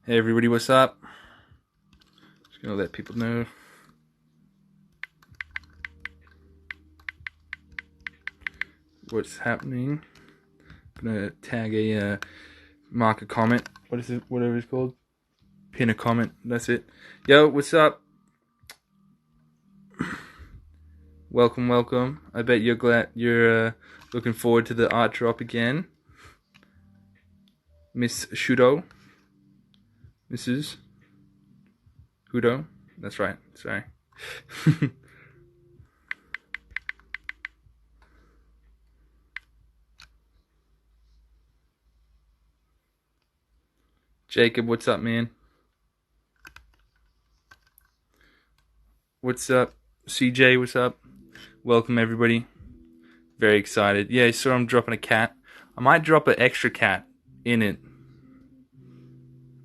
Hey everybody, what's up? Just gonna let people know. What's happening. I'm gonna tag a mark a comment. What is it? Whatever it's called. Pin a comment. That's it. Yo, what's up? Welcome, welcome. I bet you're glad you're looking forward to the art drop again. Miss Shudo. Mrs. Hudo. That's right. Sorry. Jacob, what's up, man? What's up? CJ, what's up? Welcome, everybody. Very excited. Yeah, so I'm dropping a cat. I might drop an extra cat in it.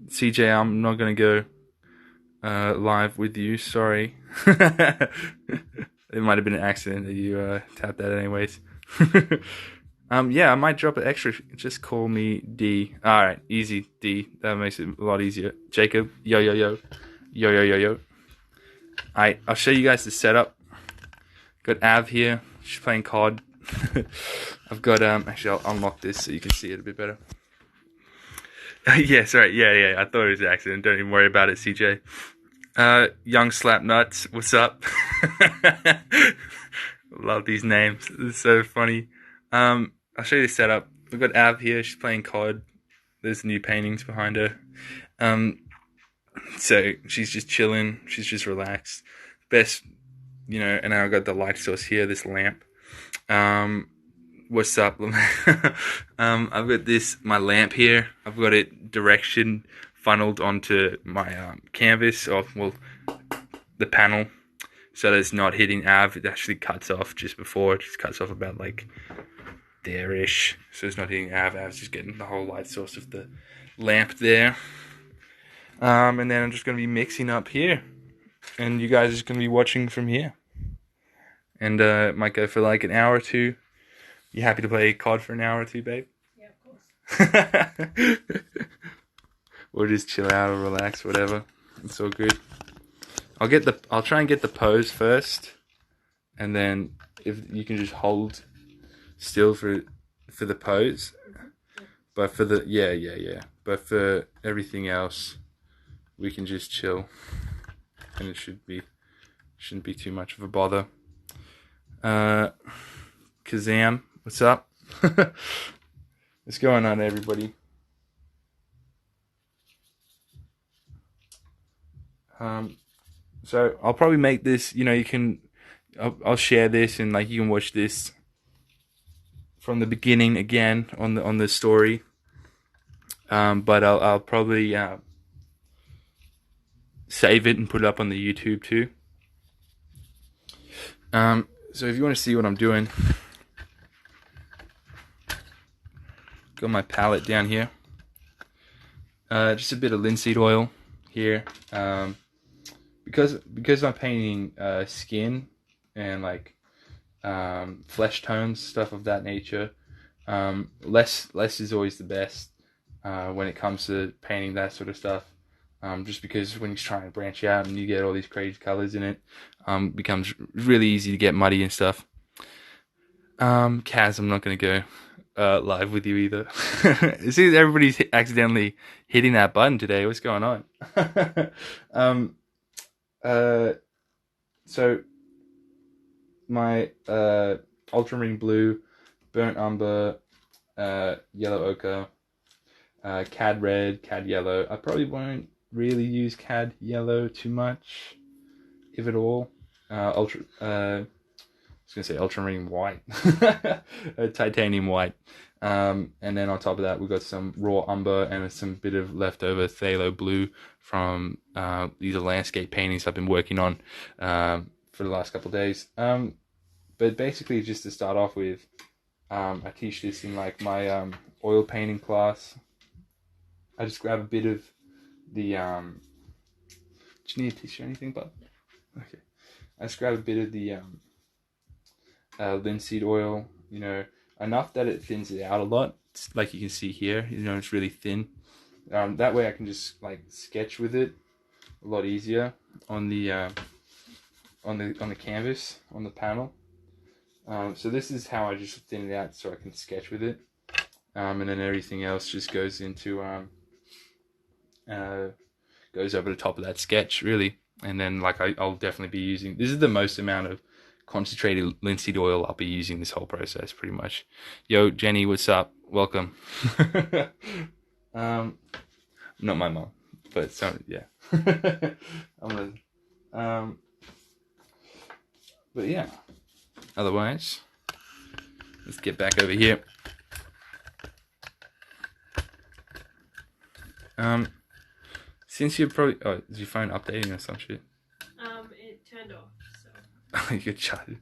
CJ, I'm not going to go live with you. Sorry. It might have been an accident that you tapped that anyways. Yeah, I might drop an extra. Just call me D. All right, easy D. That makes it a lot easier. Jacob, yo yo yo, yo yo yo yo. Alright, I'll show you guys the setup. Got Av here. She's playing COD. I've got Actually, I'll unlock this so you can see it a bit better. Yeah, sorry. Yeah. I thought it was an accident. Don't even worry about it, CJ. Young Slap Nuts. What's up? Love these names. It's so funny. I'll show you the setup. We've got Av here. She's playing COD. There's new paintings behind her. So she's just chilling. She's just relaxed. Best, and I've got the light source here, this lamp. What's up? I've got my lamp here. I've got it direction funneled onto my canvas, or the panel, so that it's not hitting Av. It actually cuts off just before. It just cuts off about like there-ish, so it's not hitting Av. Av's just getting the whole light source of the lamp there. And then I'm just going to be mixing up here, and you guys are just going to be watching from here. And it might go for like an hour or two. You happy to play COD for an hour or two, babe? Yeah, of course. Or just chill out or relax, whatever. It's all good. I'll try and get the pose first, and then if you can just hold still for the pose. But for the yeah. But for everything else, we can just chill, and it shouldn't be too much of a bother. Kazam, what's up? What's going on, everybody? So I'll probably make this. I'll share this, and like you can watch this from the beginning again on the story. But I'll probably save it and put it up on the YouTube too. So if you want to see what I'm doing, got my palette down here. Just a bit of linseed oil here. Because I'm painting skin and like flesh tones, stuff of that nature. Less is always the best when it comes to painting that sort of stuff. Just because when you're trying to branch out and you get all these crazy colors in it, becomes really easy to get muddy and stuff. Kaz, I'm not gonna go live with you either. It seems everybody's accidentally hitting that button today. What's going on? So my ultramarine blue, burnt umber, yellow ochre, cad red, cad yellow. I probably won't really use cad yellow too much, if at all. I was gonna say ultramarine white, titanium white. And then on top of that, we've got some raw umber and some bit of leftover phthalo blue from these are landscape paintings I've been working on for the last couple of days. But basically, just to start off with, I teach this in like my oil painting class. I just grab a bit of the do you need a tissue or anything, bud? Okay. I just grab a bit of the linseed oil, enough that it thins it out a lot. It's like you can see here, it's really thin. That way I can just like sketch with it a lot easier on the canvas, on the panel. So this is how I just thin it out so I can sketch with it. And then everything else just goes into goes over the top of that sketch, really. And then like I'll definitely be using, this is the most amount of concentrated linseed oil I'll be using this whole process, pretty much. Yo, Jenny, what's up? Welcome. Not my mom, but some, yeah. But yeah. Otherwise, let's get back over here. Since you're probably, oh, is your phone updating or some shit? It turned off, so. You could charge it.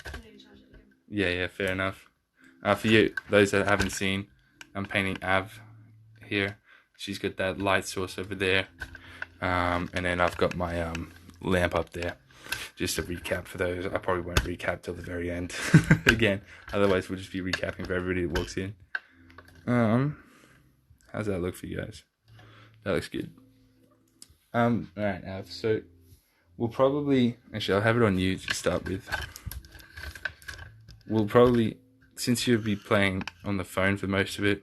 I need to charge it again. Yeah, fair enough. For you, those that haven't seen, I'm painting Av here. She's got that light source over there. And then I've got my lamp up there. Just a recap for those. I probably won't recap till the very end again. Otherwise, we'll just be recapping for everybody that walks in. How's that look for you guys? That looks good. Alright, Av. So we'll probably, actually, I'll have it on you to start with. We'll probably, since you'll be playing on the phone for most of it,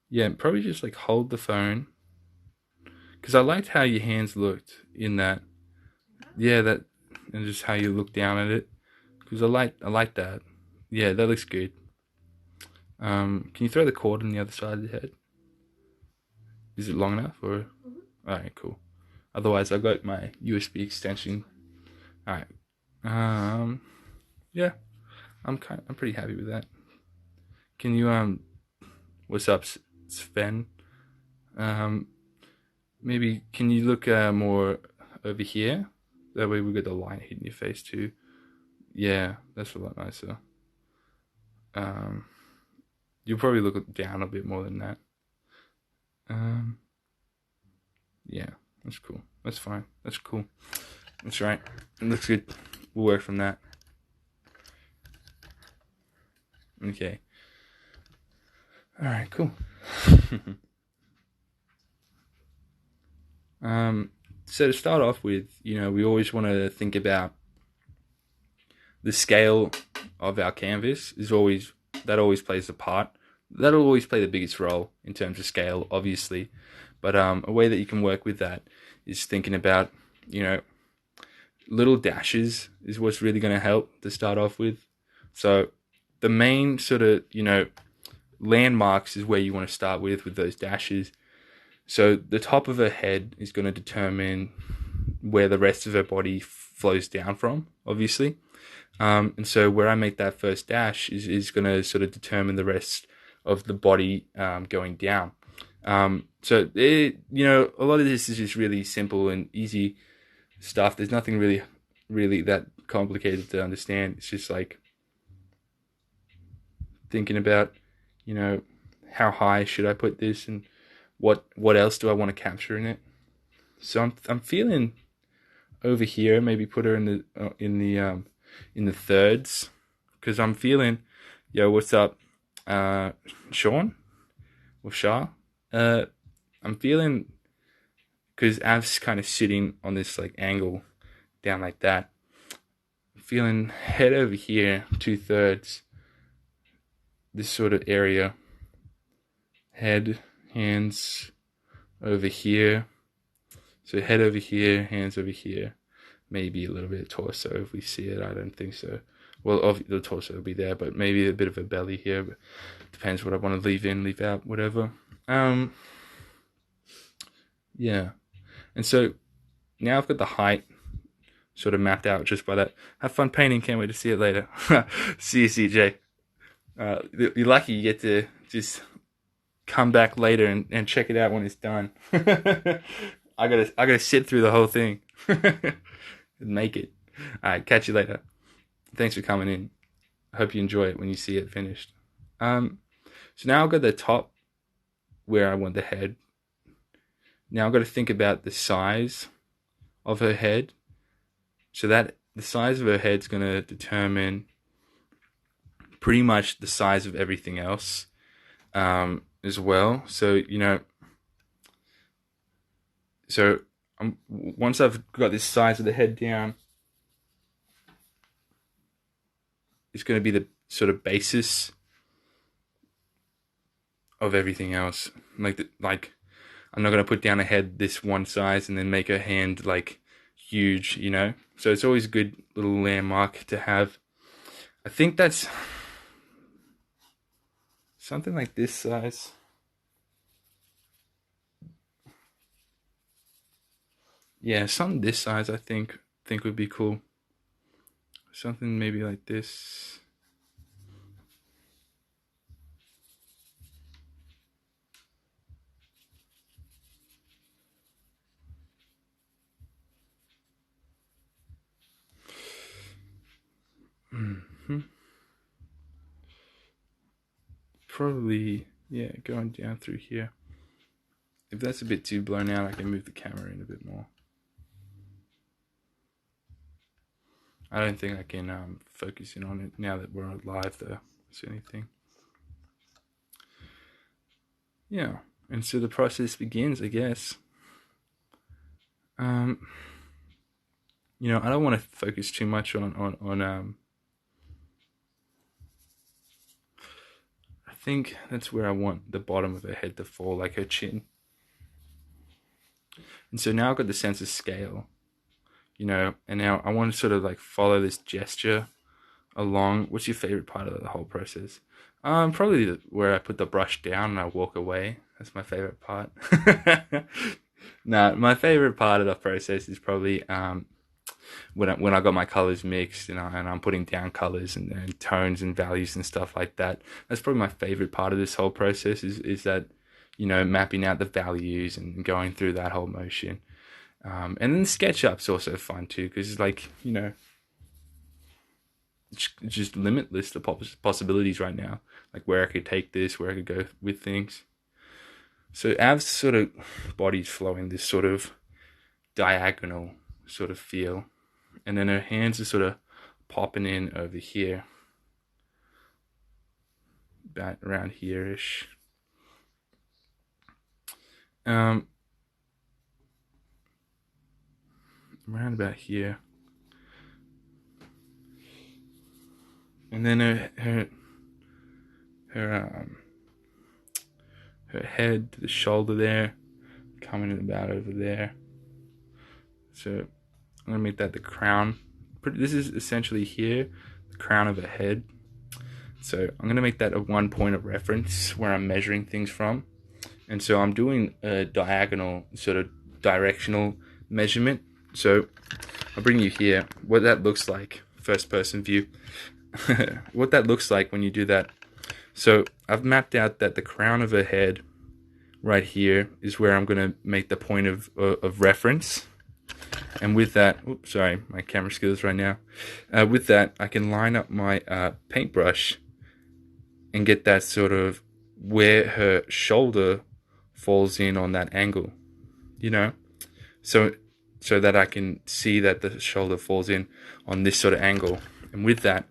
yeah, probably just like hold the phone, because I liked how your hands looked in that. Yeah, that, and just how you look down at it, because I like that. Yeah, that looks good. Can you throw the cord on the other side of the head? Is it long enough, or? Alright, cool. Otherwise, I got my USB extension. Alright. Yeah, I'm pretty happy with that. Can you what's up, Sven? Maybe can you look more over here? That way we got the light hitting your face too. Yeah, that's a lot nicer. You'll probably look down a bit more than that. Yeah, that's cool. That's fine. That's cool. That's right. It looks good. We'll work from that. Okay. Alright, cool. So to start off with, we always want to think about the scale of our canvas that always plays a part. That'll always play the biggest role in terms of scale, obviously. But a way that you can work with that is thinking about, little dashes is what's really going to help to start off with. So the main sort of, landmarks is where you want to start with those dashes. So the top of her head is going to determine where the rest of her body flows down from, obviously. And so where I make that first dash is going to sort of determine the rest of the body going down. So a lot of this is just really simple and easy stuff. There's nothing really that complicated to understand. It's just like thinking about, how high should I put this, and what else do I want to capture in it. So I'm feeling over here, maybe put her in the thirds, because I'm feeling, yo, what's up, Sean or Shah? I'm feeling, because Av's kind of sitting on this like angle down like that. I'm feeling head over here, 2/3, this sort of area. Head, hands over here. So head over here, hands over here. Maybe a little bit of torso if we see it. I don't think so. Well, the torso will be there, but maybe a bit of a belly here. But depends what I want to leave in, leave out, whatever. Yeah. And so now I've got the height sort of mapped out just by that. Have fun painting. Can't wait to see it later. See you, CJ. You're lucky you get to just come back later and check it out when it's done. I gotta sit through the whole thing and make it. Alright, catch you later. Thanks for coming in. I hope you enjoy it when you see it finished. So now I've got the top where I want the head. Now I've got to think about the size of her head. So that the size of her head is going to determine pretty much the size of everything else as well. So, once I've got this size of the head down, it's going to be the sort of basis of everything else. Like I'm not going to put down a head this one size and then make a hand like huge, So it's always a good little landmark to have. I think that's something like this size. Yeah, something this size I think would be cool. Something maybe like this. Probably, yeah, going down through here. If that's a bit too blown out, I can move the camera in a bit more. I don't think I can focus in on it now that we're live though. Is anything? Yeah, and so the process begins, I guess. I don't want to focus too much on I think that's where I want the bottom of her head to fall, like her chin. And so now I've got the sense of scale, and now I want to sort of like follow this gesture along. What's your favorite part of the whole process? Probably where I put the brush down and I walk away. That's my favorite part. No, my favorite part of the process is probably when I got my colors mixed and I'm putting down colors and tones and values and stuff like that. That's probably my favorite part of this whole process is that, mapping out the values and going through that whole motion. And then the SketchUp's also fun too, because it's like, it's just limitless, the possibilities right now, like where I could take this, where I could go with things. So Av's sort of body's flowing this sort of diagonal sort of feel, and then her hands are sort of popping in over here, about around here-ish. Around about here, and then her head to the shoulder there, coming about over there. So I'm gonna make that the crown. This is essentially here, the crown of a head. So I'm gonna make that a one point of reference where I'm measuring things from. And so I'm doing a diagonal, sort of directional measurement. So I'll bring you here, what that looks like, first person view. What that looks like when you do that. So I've mapped out that the crown of her head right here is where I'm gonna make the point of reference. And with that, oops, sorry, my camera skills right now. With that, I can line up my paintbrush and get that sort of where her shoulder falls in on that angle, so that I can see that the shoulder falls in on this sort of angle. And with that,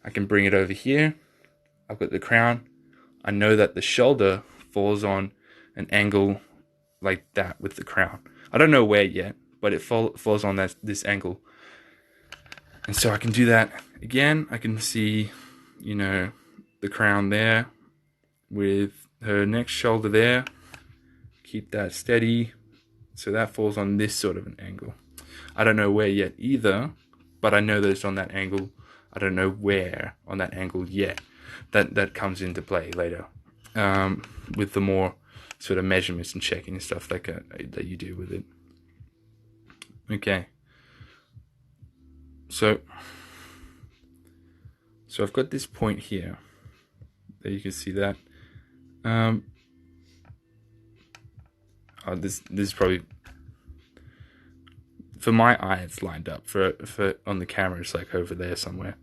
I can bring it over here. I've got the crown. I know that the shoulder falls on an angle like that with the crown. I don't know where yet, but it falls on this angle. And so I can do that again. I can see, the crown there with her next shoulder there. Keep that steady. So that falls on this sort of an angle. I don't know where yet either, but I know that it's on that angle. I don't know where on that angle yet. That comes into play later, with the more sort of measurements and checking and stuff like that you do with it. Okay. So I've got this point here. There you can see that. This is probably, for my eye it's lined up. For on the camera it's like over there somewhere.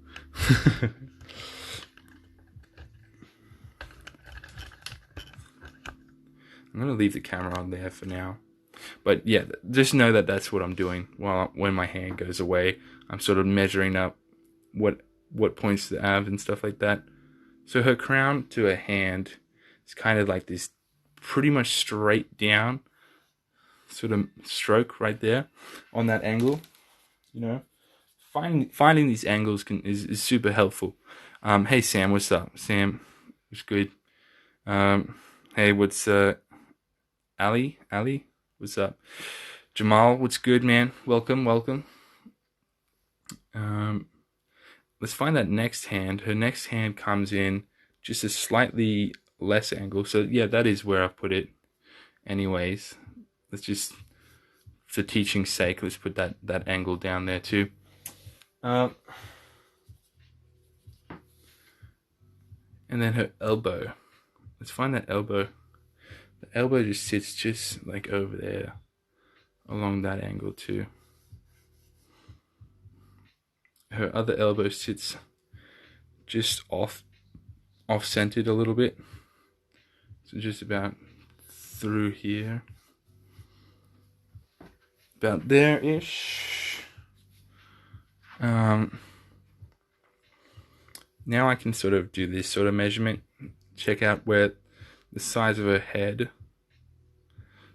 I'm gonna leave the camera on there for now. But yeah, just know that that's what I'm doing. When my hand goes away, I'm sort of measuring up what points to have and stuff like that. So her crown to her hand is kind of like this pretty much straight down sort of stroke right there on that angle. You know, finding these angles is super helpful. Hey Sam, what's up? Sam, what's good? Hey, what's Ali? Ali, what's up? Jamal, what's good, man? Welcome, welcome. Let's find that next hand. Her next hand comes in just a slightly less angle. So yeah, that is where I put it. Anyways, let's just, for teaching's sake, let's put that angle down there too. And then her elbow. Let's find that elbow. The elbow just sits just like over there, along that angle too. Her other elbow sits just off-centered a little bit. So just about through here. About there-ish. Now I can sort of do this sort of measurement. Check out where the size of her head.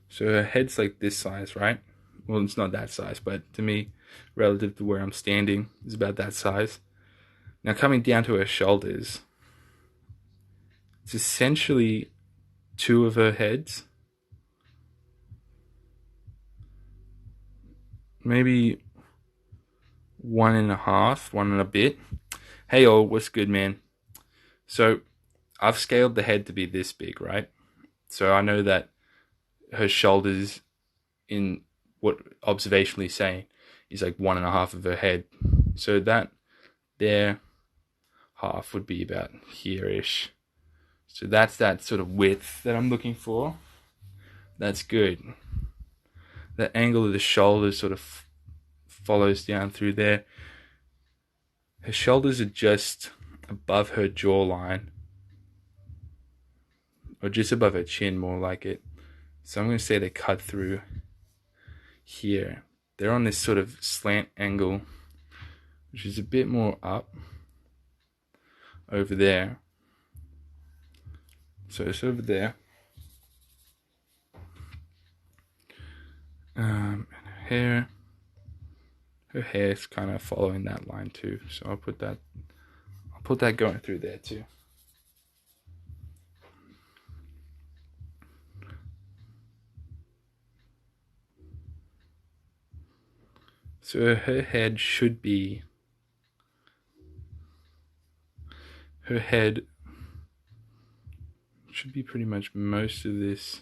So her head's like this size, right? Well, it's not that size, but to me, relative to where I'm standing, is about that size. Now coming down to her shoulders, it's essentially two of her heads. Maybe 1.5, one and a bit. Hey all, what's good, man? So I've scaled the head to be this big, right? So I know that her shoulders, in what observationally saying, is like 1.5 of her head. So that there half would be about here-ish. So that's that sort of width that I'm looking for. That's good. The angle of the shoulders sort of follows down through there. Her shoulders are just above her jawline, or just above her chin, more like it. So I'm going to say they cut through here. They're on this sort of slant angle, which is a bit more up over there. So it's over there. And her hair's kind of following that line too. So I'll put that going through there too. So her head should be, pretty much most of this.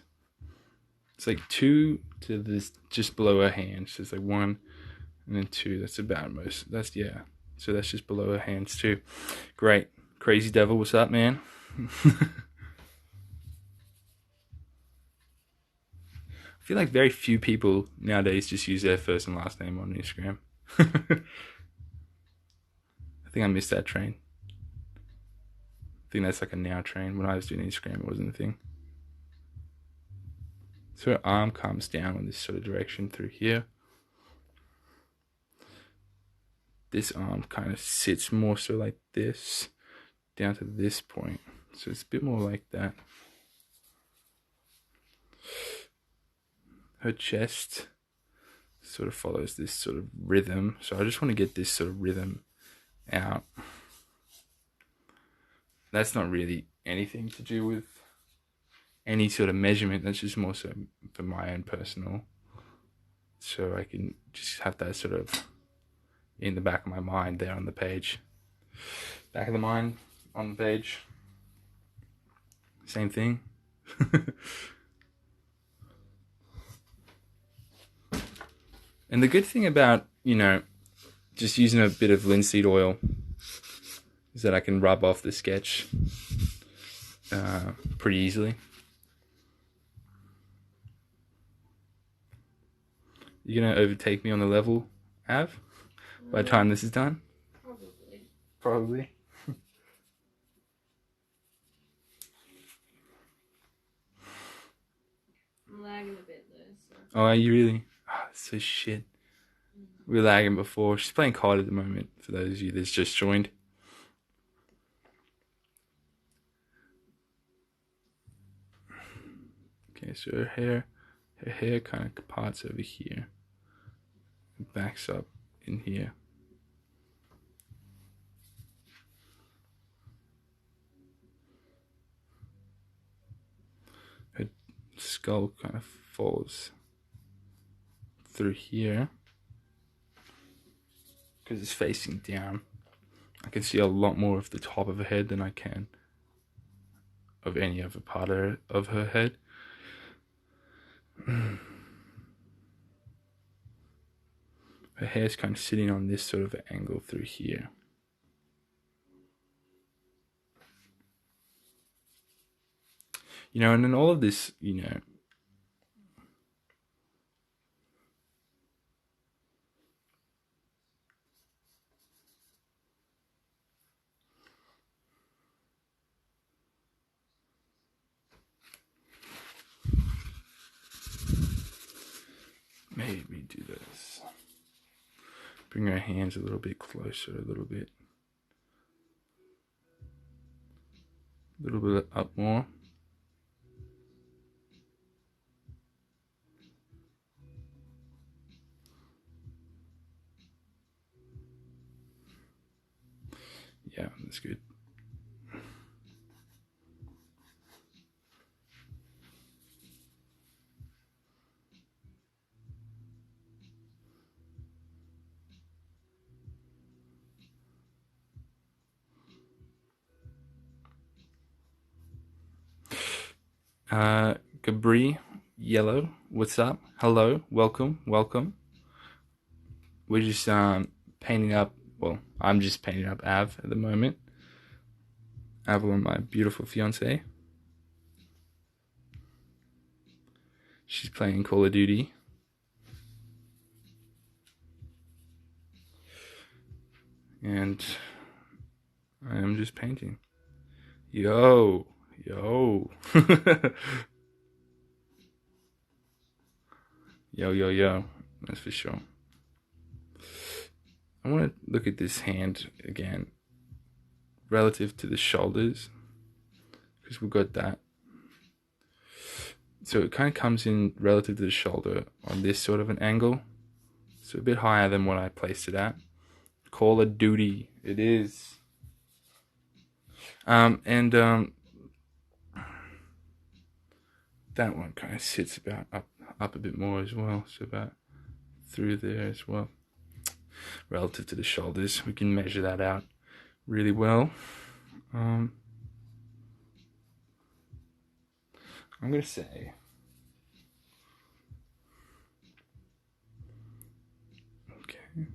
It's like 2 to this, just below her hands. So it's like 1 and then 2. That's about most. That's, yeah. So that's just below her hands too. Great. Crazy Devil, what's up, man? I feel like very few people nowadays just use their first and last name on Instagram. I think I missed that train. I think that's like a now train. When I was doing Instagram, it wasn't a thing. So her arm comes down in this sort of direction through here. This arm kind of sits more so like this, down to this point. So it's a bit more like that. Her chest sort of follows this sort of rhythm. So I just want to get this sort of rhythm out. That's not really anything to do with any sort of measurement. That's just more so for my own personal. So I can just have that sort of in the back of my mind there on the page. Back of the mind on the page. Same thing. And the good thing about, just using a bit of linseed oil is that I can rub off the sketch pretty easily. You gonna overtake me on the level, Av? By the time this is done? Probably. I'm lagging a bit though. So. Oh, are you really? Oh, so shit. We were lagging before. She's playing COD at the moment, for those of you that's just joined. Okay, so her hair kind of parts over here, backs up in here. Her skull kind of falls through here because it's facing down. I can see a lot more of the top of her head than I can of any other part of her head. Her hair's kind of sitting on this sort of angle through here. You know, and in all of this, you know, maybe do this. Bring our hands a little bit closer, a little bit up more. Yeah, that's good. Gabri Yellow, what's up? Hello, welcome. We're just painting up. Well, I'm just painting up Av at the moment. Avalon, my beautiful fiance. She's playing Call of Duty. And I am just painting. Yo. Yo, that's for sure. I want to look at this hand again relative to the shoulders, because we've got that. So it kind of comes in relative to the shoulder on this sort of an angle. So a bit higher than what I placed it at. Call of Duty, it is. That one kind of sits about up a bit more as well, so about through there as well. Relative to the shoulders, we can measure that out really well. I'm gonna say okay.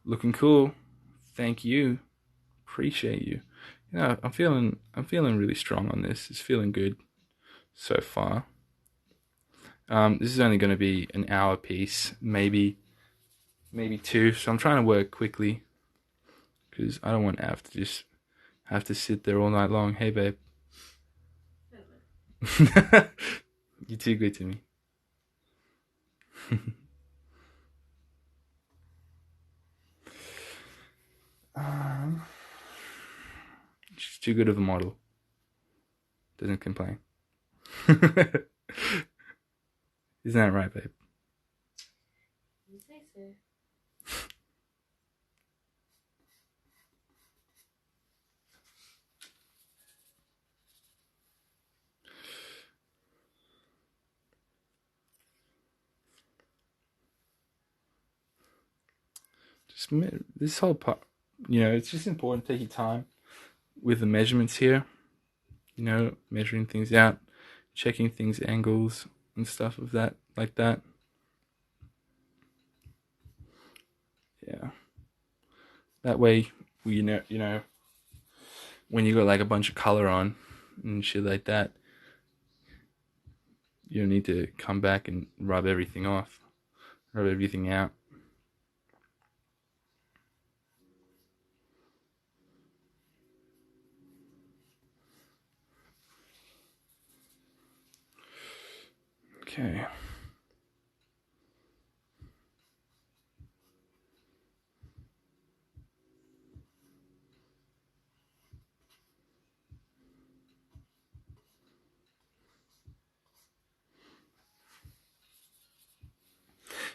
Looking cool. Thank you. Appreciate you. You know, I'm feeling really strong on this. It's feeling good so far. This is only going to be an hour piece, maybe 2. So I'm trying to work quickly because I don't want Av to just have to sit there all night long. Hey, babe. You're too good to me. She's too good of a model. Doesn't complain. Isn't that right, babe? You say so. Just this whole part, you know, it's just important to take your time with the measurements here. You know, measuring things out, checking things, angles and stuff of that, like that. Yeah. That way, you know, when you got like a bunch of color on and shit like that, you don't need to come back and rub everything off, rub everything out. Okay.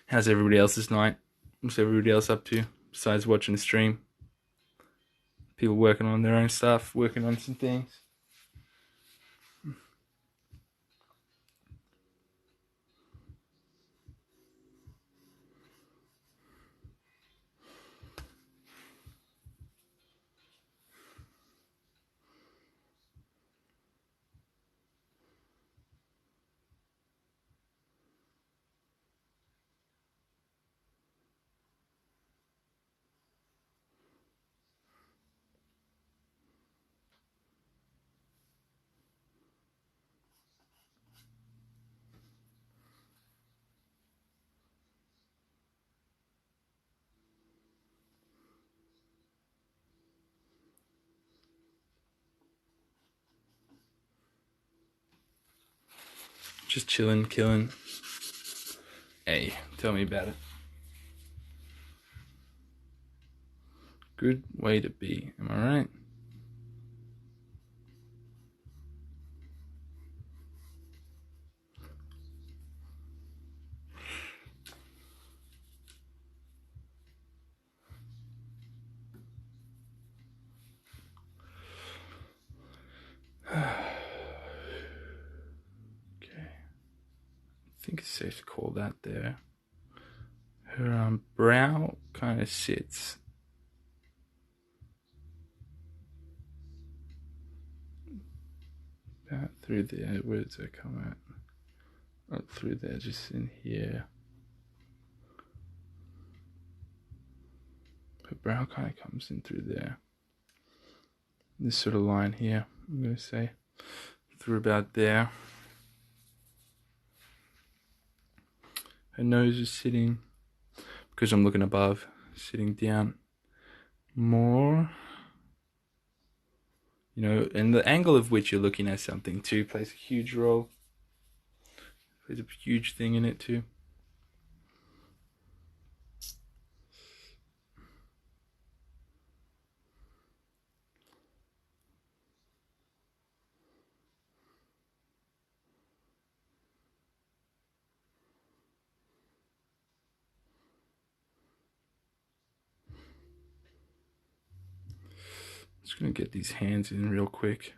How's everybody else's night? What's everybody else up to besides watching the stream? People working on their own stuff, working on some things. Just chilling, killing. Hey, tell me about it. Good way to be, am I right? Okay. I think it's safe to call that there. Her brow kind of sits about through there. Where does that come at? Up through there, just in here. Her brow kind of comes in through there. This sort of line here, I'm going to say. Through about there. Her nose is sitting, because I'm looking above, sitting down more. You know, and the angle of which you're looking at something too plays a huge role. Plays a huge thing in it too. Just gonna get these hands in real quick.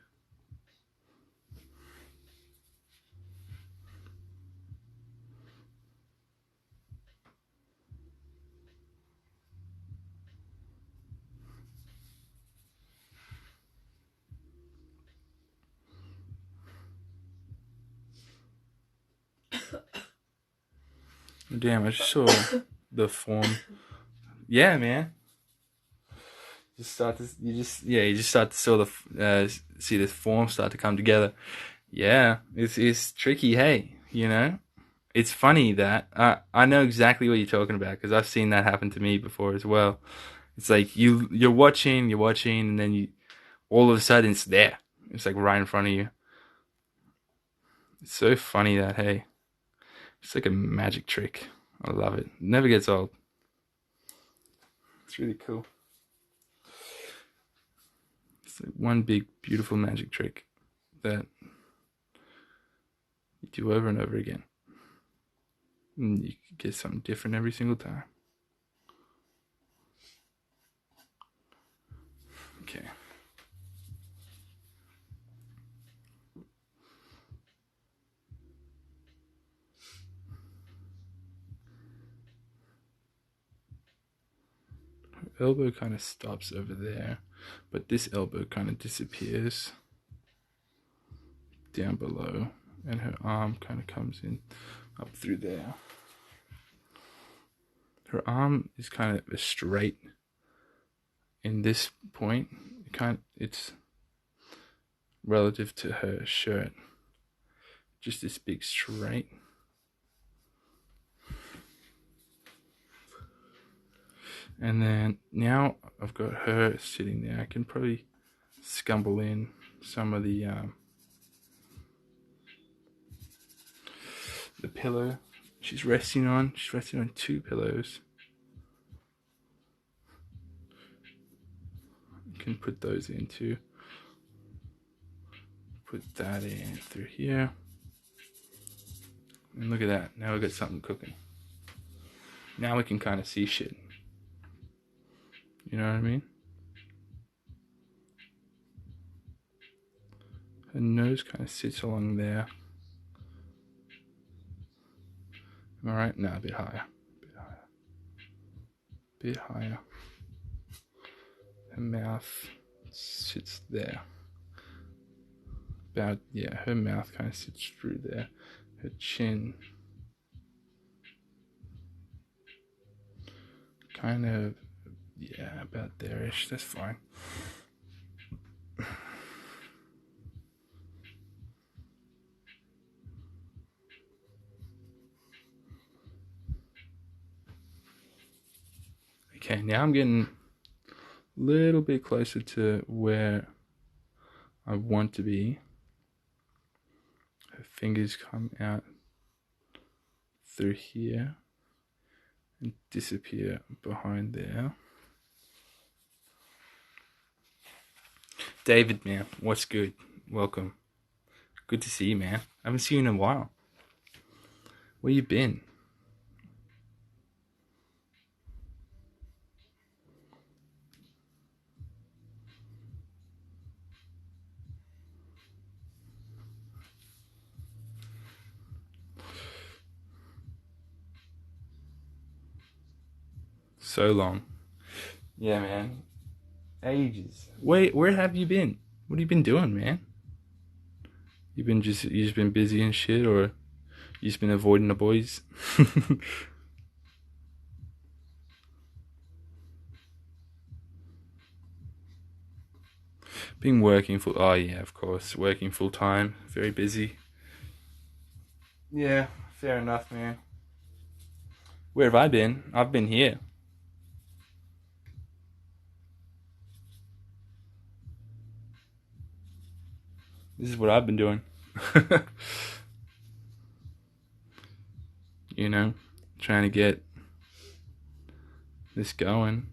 Damn, I just saw the form. Yeah, man. You just start to see the form start to come together. Yeah, it's tricky. Hey, you know, it's funny that I know exactly what you're talking about because I've seen that happen to me before as well. It's like you're watching, and then you all of a sudden it's there. It's like right in front of you. It's so funny that hey, it's like a magic trick. I love it. Never gets old. It's really cool. It's like one big beautiful magic trick that you do over and over again. And you get something different every single time. Okay. Her elbow kind of stops over there, but this elbow kind of disappears down below, and her arm kind of comes in up through there. Her arm is kind of straight in this point. It's relative to her shirt, just this big straight. And then now I've got her sitting there. I can probably scumble in some of the the pillow she's resting on. She's resting on 2 pillows. You can put those in too. Put that in through here. And look at that. Now we got something cooking. Now we can kind of see shit. You know what I mean? Her nose kind of sits along there. Am I right? No, a bit higher. Bit higher. Her mouth sits there. About, yeah, her mouth kind of sits through there. Her chin kind of, yeah, about there-ish. That's fine. Okay, now I'm getting a little bit closer to where I want to be. Her fingers come out through here and disappear behind there. David, man, what's good? Welcome. Good to see you, man. I haven't seen you in a while. Where you been? So long. Yeah, man. Ages. Wait, where have you been? What have you been doing, man? You just been busy and shit, or you just been avoiding the boys? Been working oh yeah, of course, working full time, very busy. Yeah, fair enough, man. Where have I been? I've been here. This is what I've been doing. You know, trying to get this going.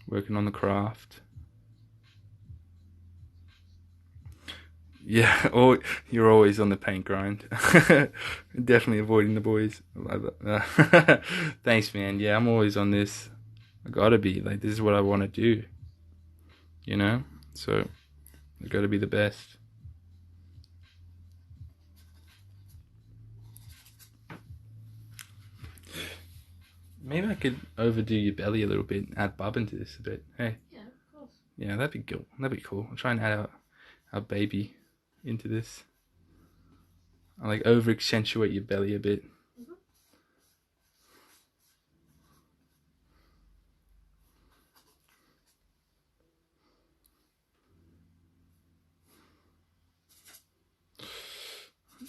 Working on the craft. Yeah, oh, you're always on the paint grind. Definitely avoiding the boys. Thanks, man. Yeah, I'm always on this. I gotta be. Like, this is what I want to do. You know? So, I gotta be the best. Maybe I could overdo your belly a little bit, add bub into this a bit. Hey. Yeah, of course. Yeah, that'd be cool. That'd be cool. I'll try and add our baby into this. I like over accentuate your belly a bit.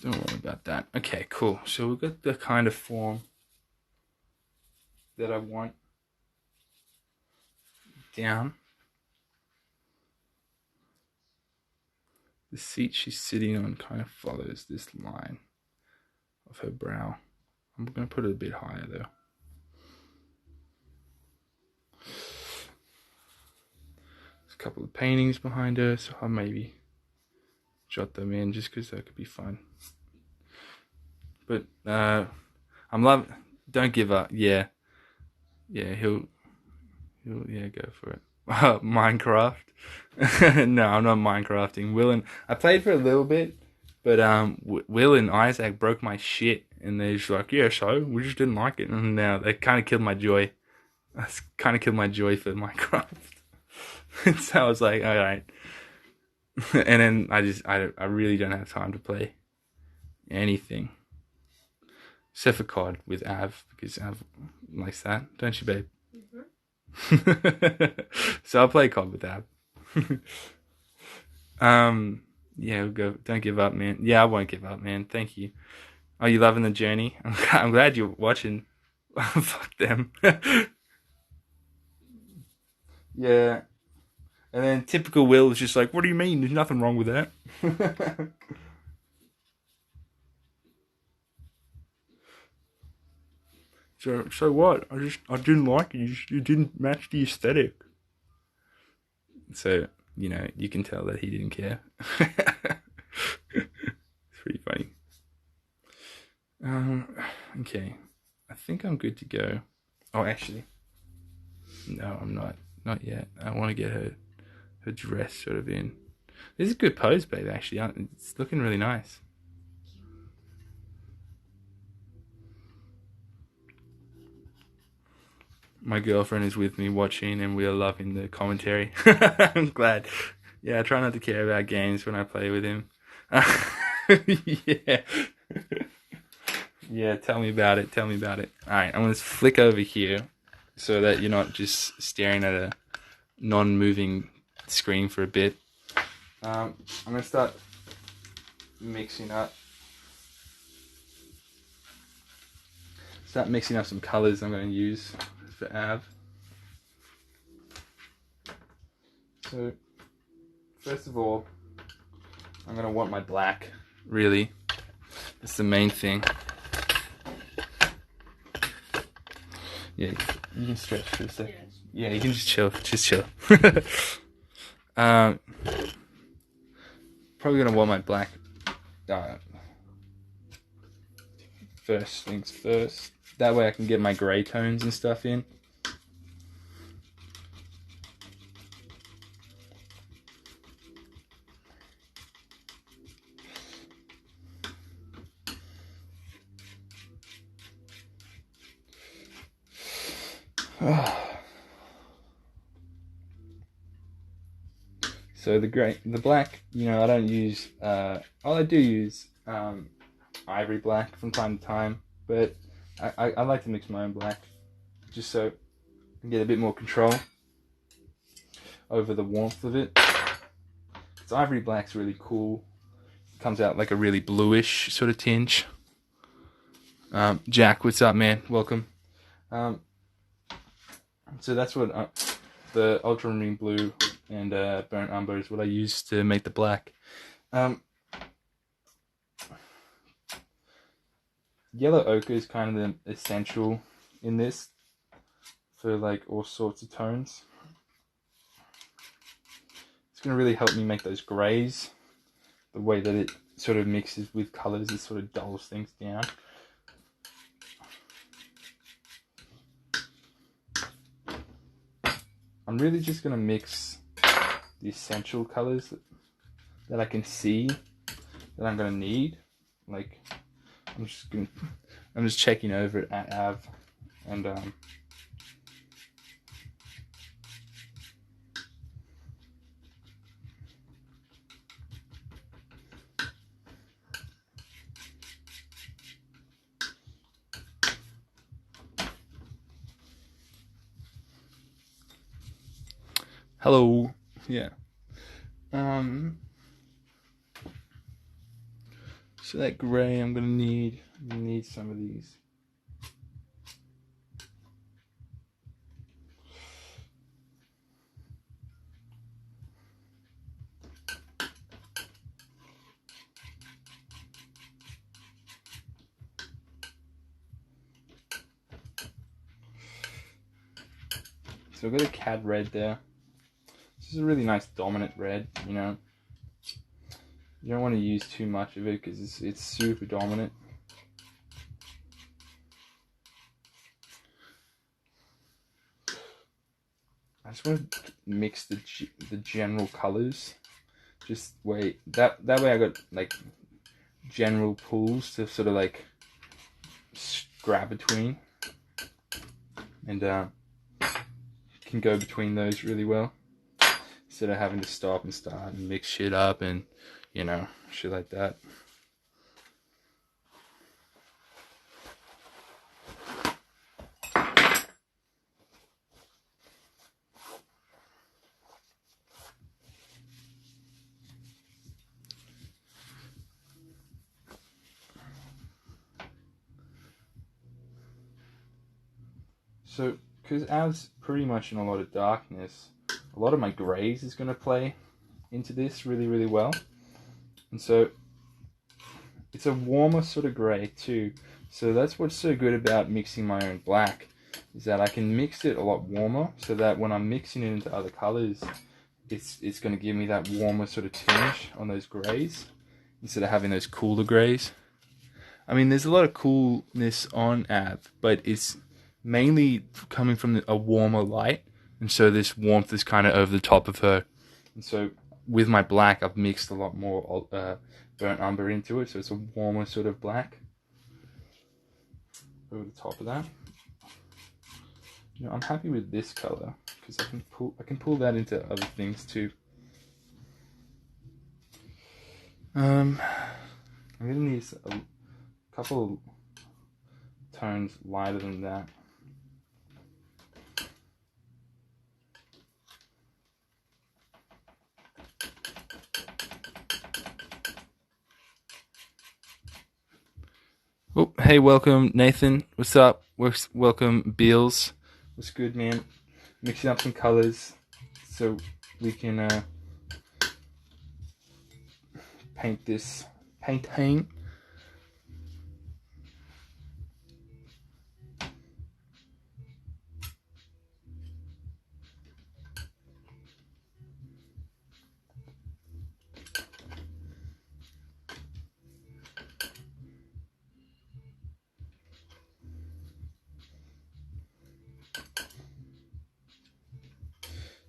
Don't worry about that. Okay, cool. So we've got the kind of form that I want down. The seat she's sitting on kind of follows this line of her brow. I'm going to put it a bit higher though. There's a couple of paintings behind her, so I'll maybe jot them in just because that could be fun. But I'm loving. Don't give up. Yeah, he'll yeah, go for it. Minecraft. No, I'm not Minecrafting. Will and I played for a little bit, but Will and Isaac broke my shit, and they're just like, yeah, so we just didn't like it, and now they kind of killed my joy. That's kind of killed my joy for Minecraft. So I was like, all right. And then I really don't have time to play anything except for COD with Av, because Av likes that, don't you, babe? So I'll play COD with Ab. Yeah, we'll go. Don't give up, man. Yeah, I won't give up, man. Thank you. Are you loving the journey? I'm glad you're watching. Fuck them. Yeah. And then typical Will is just like, what do you mean? There's nothing wrong with that. So what? I didn't like it. You didn't match the aesthetic. So, you know, you can tell that he didn't care. It's pretty funny. Okay. I think I'm good to go. Oh, actually, no, I'm not. Not yet. I want to get her dress sort of in. This is a good pose, babe, actually. It's looking really nice. My girlfriend is with me watching and we are loving the commentary. I'm glad. Yeah, I try not to care about games when I play with him. Yeah. Yeah, tell me about it. Tell me about it. Alright, I'm going to flick over here so that you're not just staring at a non-moving screen for a bit. I'm going to start mixing up. Some colors I'm going to use for Av. So, first of all, I'm going to want my black, really. That's the main thing. Yeah, you can stretch for a second. Yeah, you can just chill. Just chill. Probably going to want my black. First things first. That way I can get my grey tones and stuff in. So the black, you know, I don't use. I do use ivory black from time to time, but I like to mix my own black, just so I can get a bit more control over the warmth of it. Because ivory black's really cool. It comes out like a really bluish sort of tinge. Jack, what's up, man? Welcome. So that's what the ultramarine blue and burnt umber is what I use to make the black. Yellow ochre is kind of the essential in this for like all sorts of tones. It's going to really help me make those greys. The way that it sort of mixes with colors, it sort of dulls things down. I'm really just going to mix the essential colors that I can see that I'm going to need. Like, I'm just checking over it at Av, and hello, yeah. So that gray, I'm gonna need some of these. So I've got a cad red there. This is a really nice dominant red, you know. You don't want to use too much of it because it's super dominant. I just want to mix the general colors. Just wait, that way I got like general pools to sort of like grab between, and can go between those really well instead of having to stop and start and mix shit up and, you know, shit like that. So, because Av's pretty much in a lot of darkness, a lot of my grays is going to play into this really, really well. And so it's a warmer sort of gray too. So that's what's so good about mixing my own black, is that I can mix it a lot warmer, so that when I'm mixing it into other colors, it's going to give me that warmer sort of tinge on those grays, instead of having those cooler grays. I mean, there's a lot of coolness on Av, but it's mainly coming from a warmer light, and so this warmth is kind of over the top of her. And so with my black, I've mixed a lot more burnt umber into it, so it's a warmer sort of black over the top of that. You know, I'm happy with this color because I can pull that into other things too. I'm gonna need a couple tones lighter than that. Oh, hey, welcome Nathan. What's up? Welcome Beals. What's good, man? Mixing up some colors so we can paint this paint.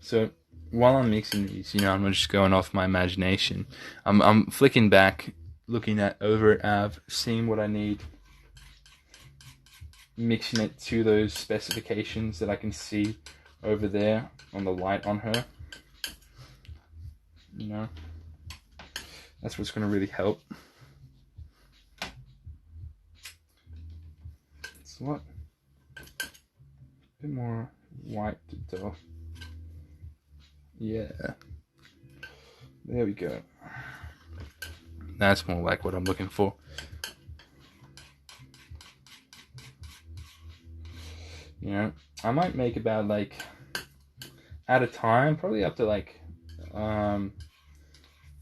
So while I'm mixing these, you know, I'm just going off my imagination. I'm flicking back, looking at over at Av, seeing what I need, mixing it to those specifications that I can see over there on the light on her. You know, that's what's going to really help. It's what? A bit more white to dull. Yeah. There we go. That's more like what I'm looking for. You know, I might make about like, at a time, probably up to like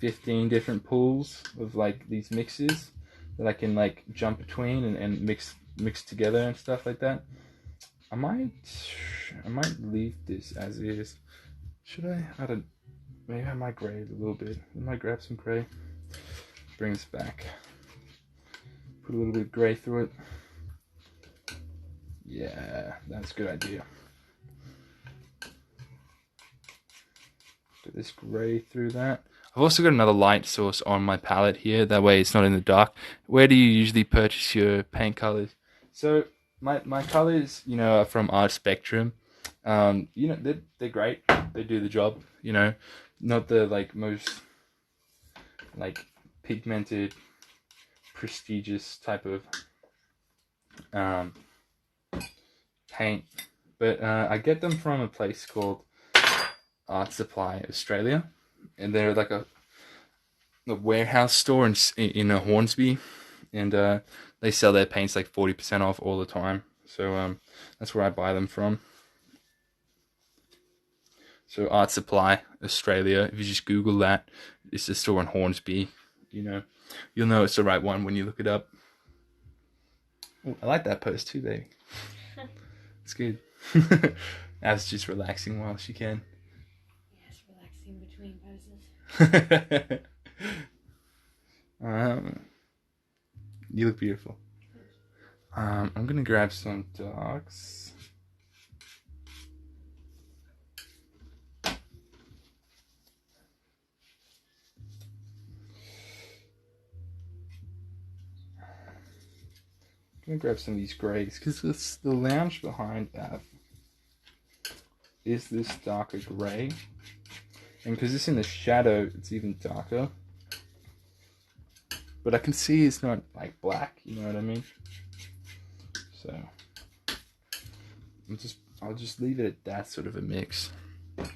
15 different pools of like these mixes that I can like jump between and mix together and stuff like that. I might leave this as is. Should I? Maybe I might gray it a little bit. I might grab some gray. Bring this back. Put a little bit of gray through it. Yeah, that's a good idea. Put this gray through that. I've also got another light source on my palette here. That way it's not in the dark. Where do you usually purchase your paint colors? So my colors, you know, are from Art Spectrum. You know, they're great. They do the job. You know, not the like most like pigmented, prestigious type of paint, but I get them from a place called Art Supply Australia, and they're like a warehouse store in Hornsby, and they sell their paints like 40% off all the time. So that's where I buy them from. So Art Supply Australia, if you just Google that, it's a store in Hornsby. You know, you'll know it's the right one when you look it up. Ooh, I like that pose too, baby. It's good. Av's just relaxing while she can. Yes, relaxing between poses. You look beautiful. I'm gonna grab some darks. I'm gonna grab some of these grays because the lounge behind that is this darker gray, and because it's in the shadow, it's even darker. But I can see it's not like black, you know what I mean? So I'll just leave it at that sort of a mix. Let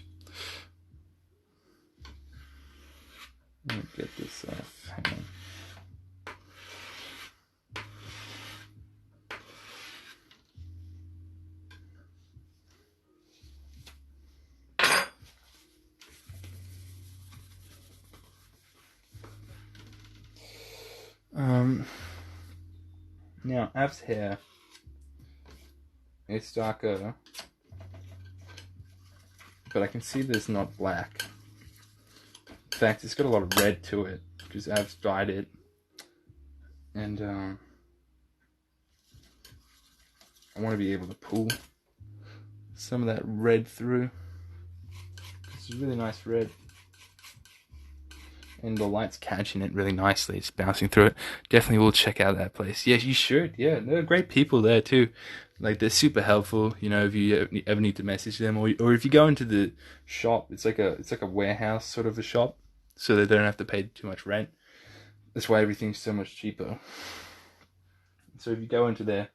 me get this off. Hang on. Now Av's hair, it's darker, but I can see there's not black. In fact, it's got a lot of red to it because Av's dyed it, and I want to be able to pull some of that red through. It's a really nice red. And the light's catching it really nicely. It's bouncing through it. Definitely will check out that place. Yes, you should. Yeah, there are great people there too. Like, they're super helpful. You know, if you ever need to message them, or if you go into the shop, it's like a warehouse sort of a shop, so they don't have to pay too much rent. That's why everything's so much cheaper. So if you go into there,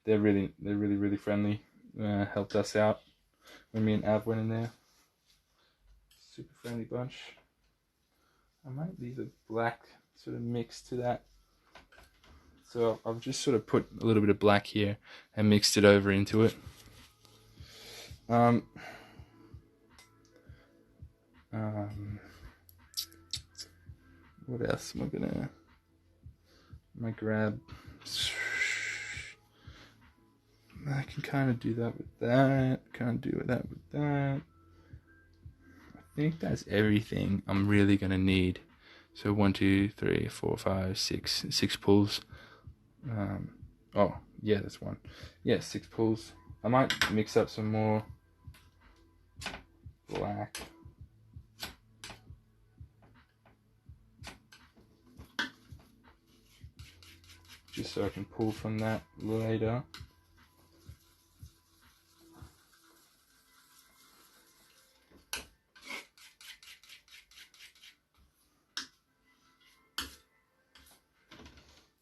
they're really friendly. Helped us out when me and Av went in there. Super friendly bunch. I might leave a black sort of mix to that. So I've just sort of put a little bit of black here and mixed it over into it. What else am I gonna? I might grab. I can kind of do that with that. Can't do that with that. I think that's everything I'm really gonna need. So 1, 2, 3, 4, 5, 6, 6 pulls. Oh yeah, that's one. Yeah, 6 pulls. I might mix up some more black. Just so I can pull from that later.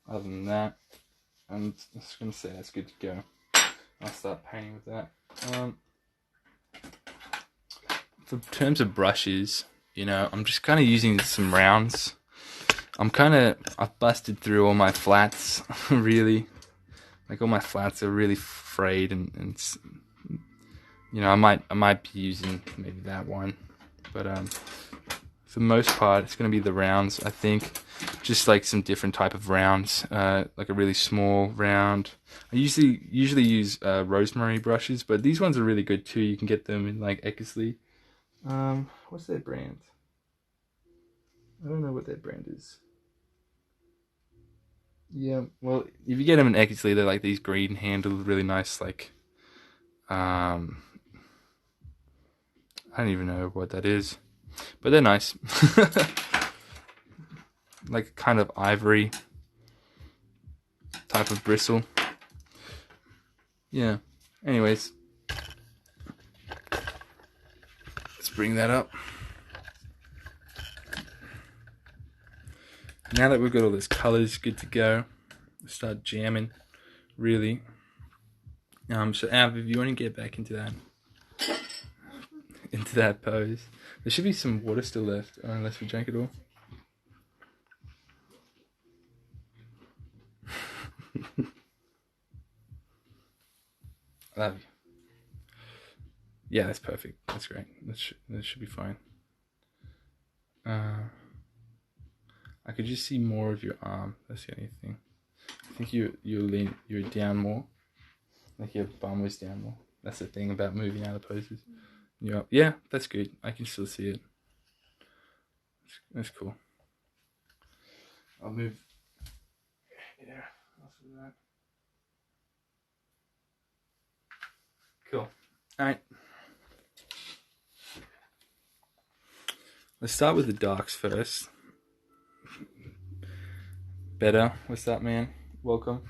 Other than that, I'm just going to say that's good to go. I'll start painting with that. For terms of brushes, you know, I'm just kind of using some rounds. I've busted through all my flats, really. Like, all my flats are really frayed, and you know, I might be using maybe that one. But for the most part, it's going to be the rounds, I think. Just like some different type of rounds, like a really small round. I usually use rosemary brushes, but these ones are really good too. You can get them in like Eckersley. What's their brand? I don't know what their brand is. Yeah, well, if you get them in Eckersley, they're like these green handled, really nice, like, I don't even know what that is, but they're nice. Like kind of ivory type of bristle. Yeah. Anyways, let's bring that up. Now that we've got all those colors good to go, let's start jamming, really. So Av, if you want to get back into that pose, there should be some water still left, unless we drank it all. I love you. Yeah, that's perfect. That's great. That should be fine. I could just see more of your arm. That's the only thing. I think you're down more. Like your bum was down more. That's the thing about moving out of poses. You're up. Yeah, that's good. I can still see it. That's cool. I'll move. Yeah, after that. Cool. Alright. Let's start with the darks first. Better. What's up, man? Welcome.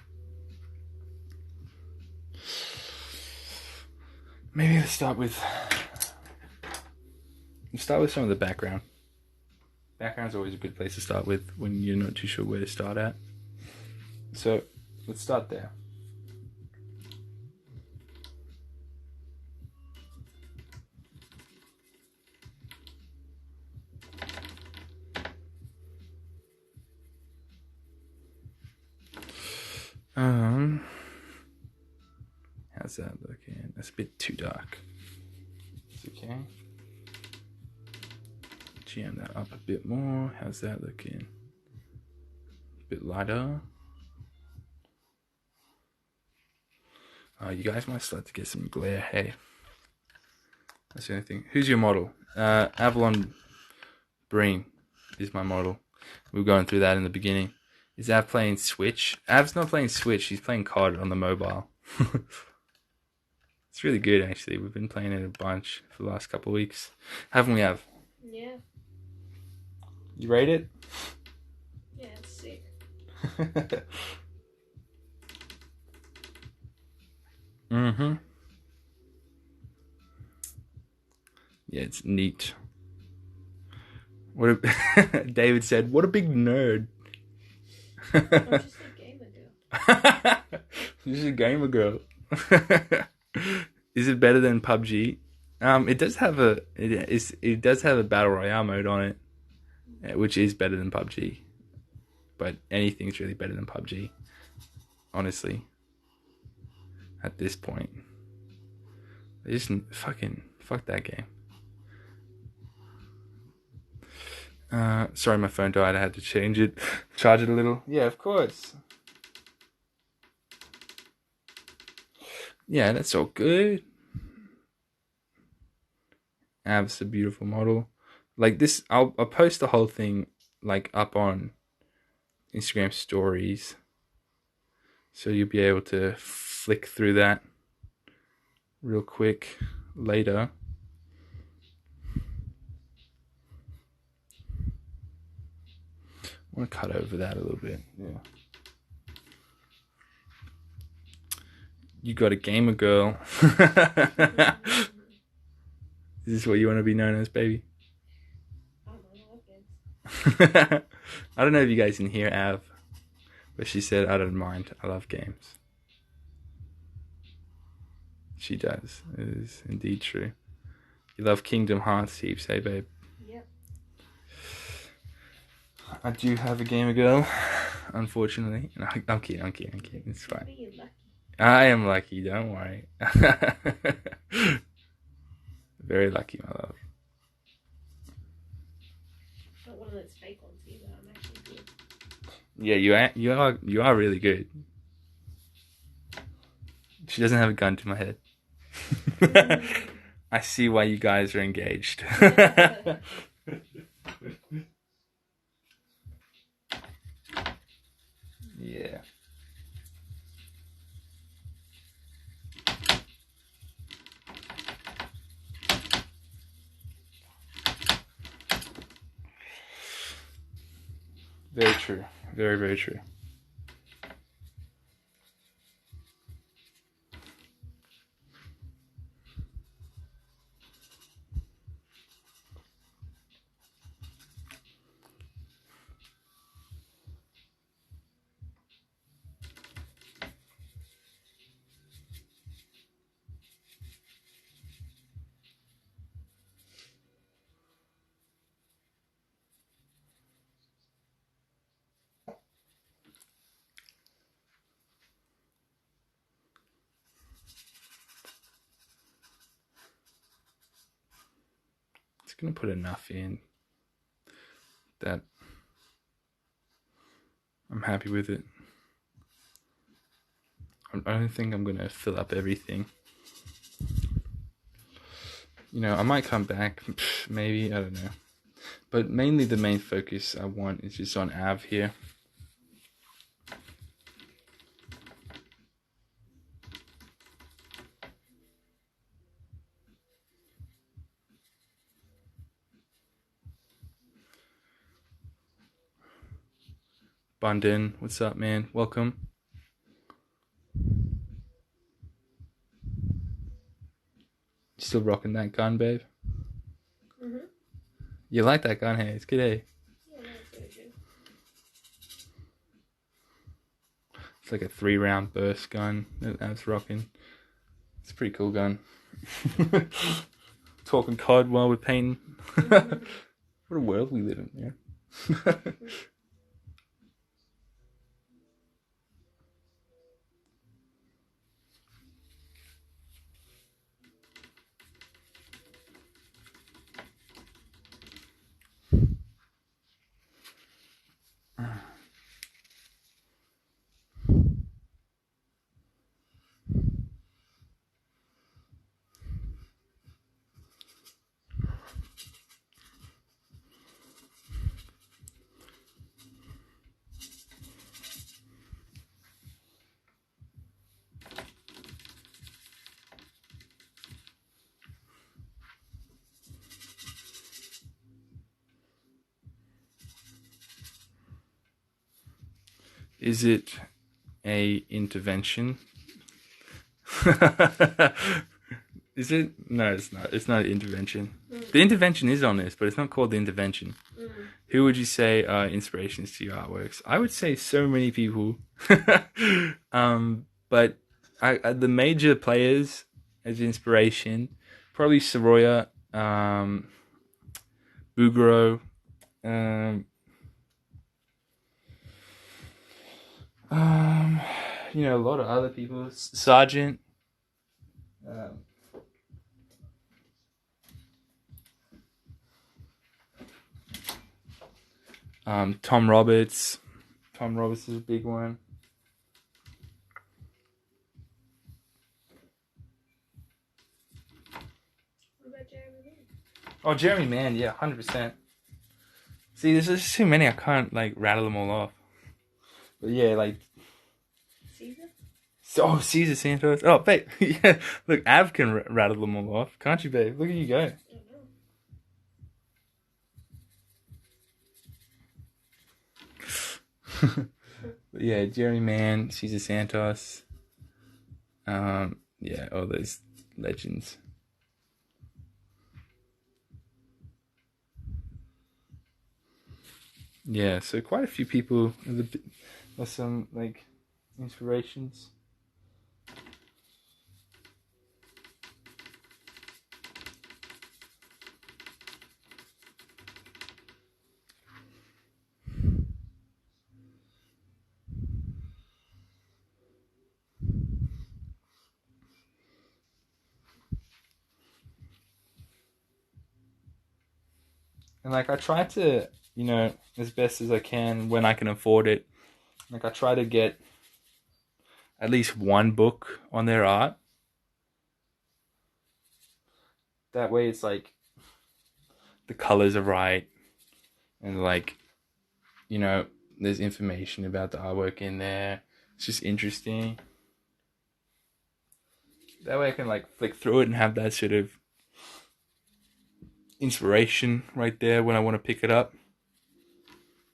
Maybe let's start with some of the background. Background's always a good place to start with when you're not too sure where to start at. So let's start there. How's that looking? That's a bit too dark. It's okay. Jam that up a bit more. How's that looking? A bit bit lighter. You guys might start to get some glare. Hey, that's the only thing. Who's your model? Avalon Breen is my model. We were going through that in the beginning. Is Av playing Switch? Av's not playing Switch. He's playing COD on the mobile. It's really good, actually. We've been playing it a bunch for the last couple of weeks. Haven't we, Av? Yeah. You rate it? Yeah, it's sick. Mm-hmm. Yeah, it's neat. David said, what a big nerd. I'm just a gamer girl. She's a gamer girl. Is it better than PUBG? It does have a battle royale mode on it, which is better than PUBG. But anything's really better than PUBG, honestly. At this point, they just fuck that game. Sorry, my phone died. I had to change it, charge it a little. Yeah, of course. Yeah, that's all good. Av's a beautiful model. Like this, I'll post the whole thing like up on Instagram stories, so you'll be able to flick through that real quick later. I want to cut over that a little bit. Yeah. You got a gamer girl. Is this what you want to be known as, baby? I don't know. I don't know if you guys can hear Av, but she said, I don't mind. I love games. She does. It is indeed true. You love Kingdom Hearts heaps, hey, babe? Yep. I do have a gamer girl, unfortunately. No, I'm kidding. It's fine. You're lucky. I am lucky, don't worry. Very lucky, my love. Not one of those fake ones either. I'm actually good. Yeah, you are really good. She doesn't have a gun to my head. I see why you guys are engaged. Yeah. Very true. Very, very true. It's gonna put enough in that I'm happy with it. I don't think I'm gonna fill up everything. You know, I might come back, maybe, I don't know. But mainly the main focus I want is just on Av here. Bundin, what's up, man? Welcome. Still rocking that gun, babe? Mm-hmm. You like that gun, hey? It's good, hey? Yeah, that's very good. It's like a 3-round burst gun that Av's rocking. It's a pretty cool gun. Talking COD while we're painting. What a world we live in, yeah. Is it a intervention? Is it? No, it's not. It's not an intervention. The intervention is on this, but it's not called the intervention. Who would you say are inspirations to your artworks? I would say so many people. But the major players as inspiration, probably Soroya, Bugaro, you know, a lot of other people. Sergeant. Tom Roberts. Tom Roberts is a big one. What about Jeremy Lin? Oh, Jeremy Mann, yeah, 100%. See, there's just too many. I can't like rattle them all off. But yeah, like Caesar? Caesar Santos. Oh, babe, yeah. Look, Av can rattle them all off, can't you, babe? Look at you go. I don't know. But yeah, Jeremy Mann, Caesar Santos. Yeah, all those legends. Yeah, so quite a few people are some like inspirations. And like I try to, you know, as best as I can when I can afford it. Like I try to get at least one book on their art. That way it's like the colors are right and like, you know, there's information about the artwork in there. It's just interesting. That way I can like flick through it and have that sort of inspiration right there when I want to pick it up.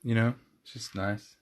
You know, it's just nice.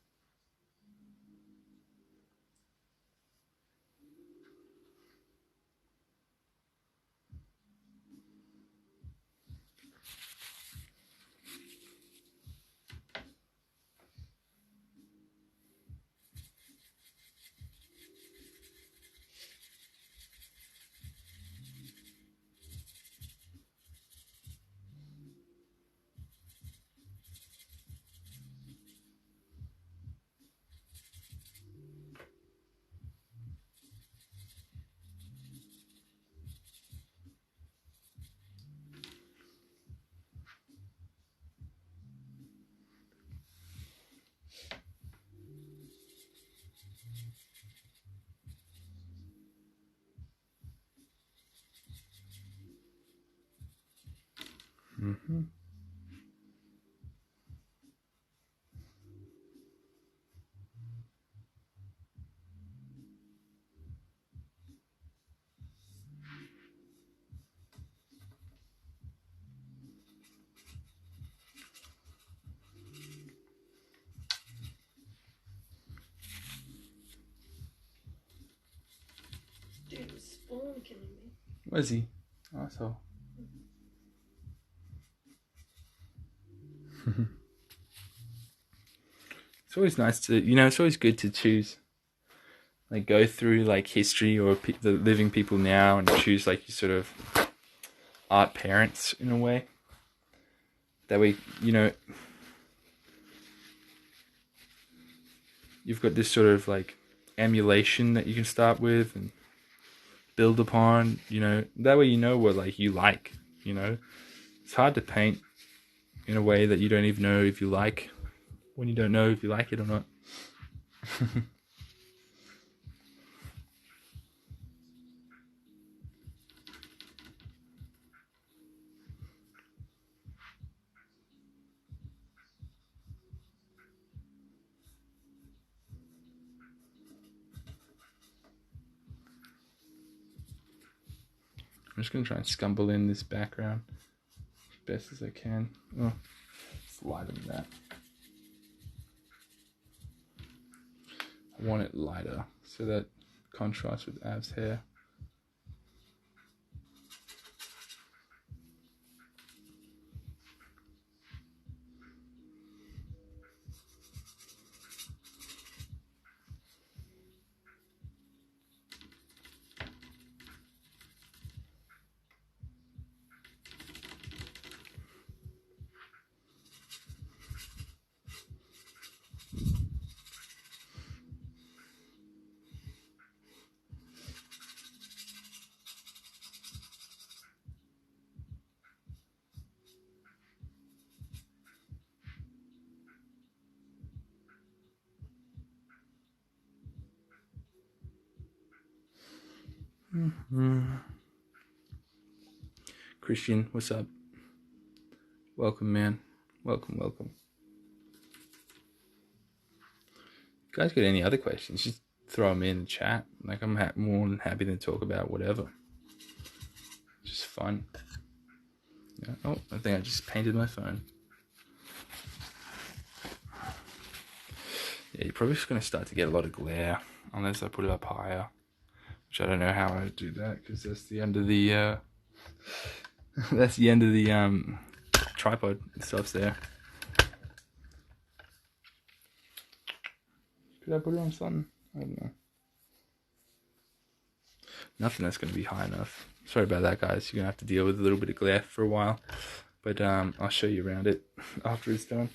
Mm-hmm. Dude, was Spawn killing me? Was he? Also. It's always nice to, you know, it's always good to choose, like go through like history or the living people now and choose like your sort of art parents in a way. That way, you know, you've got this sort of like emulation that you can start with and build upon, you know. That way you know what like you like, you know. It's hard to paint in a way that you don't even know if you like when you don't know if you like it or not. I'm just gonna try and scumble in this background as best as I can. Oh, it's lighter than that. I want it lighter so that contrasts with Av's hair. Christian, what's up? Welcome, man. Welcome. You guys got any other questions? Just throw them in the chat. Like, I'm more than happy to talk about whatever. Just fun. Yeah. Oh, I think I just painted my phone. Yeah, you're probably just going to start to get a lot of glare unless I put it up higher. Which I don't know how I do that because that's the end of the that's the end of the tripod stuff's there. Could I put it on something? I don't know. Nothing that's going to be high enough. Sorry about that, guys. You're going to have to deal with a little bit of glare for a while. But I'll show you around it after it's done.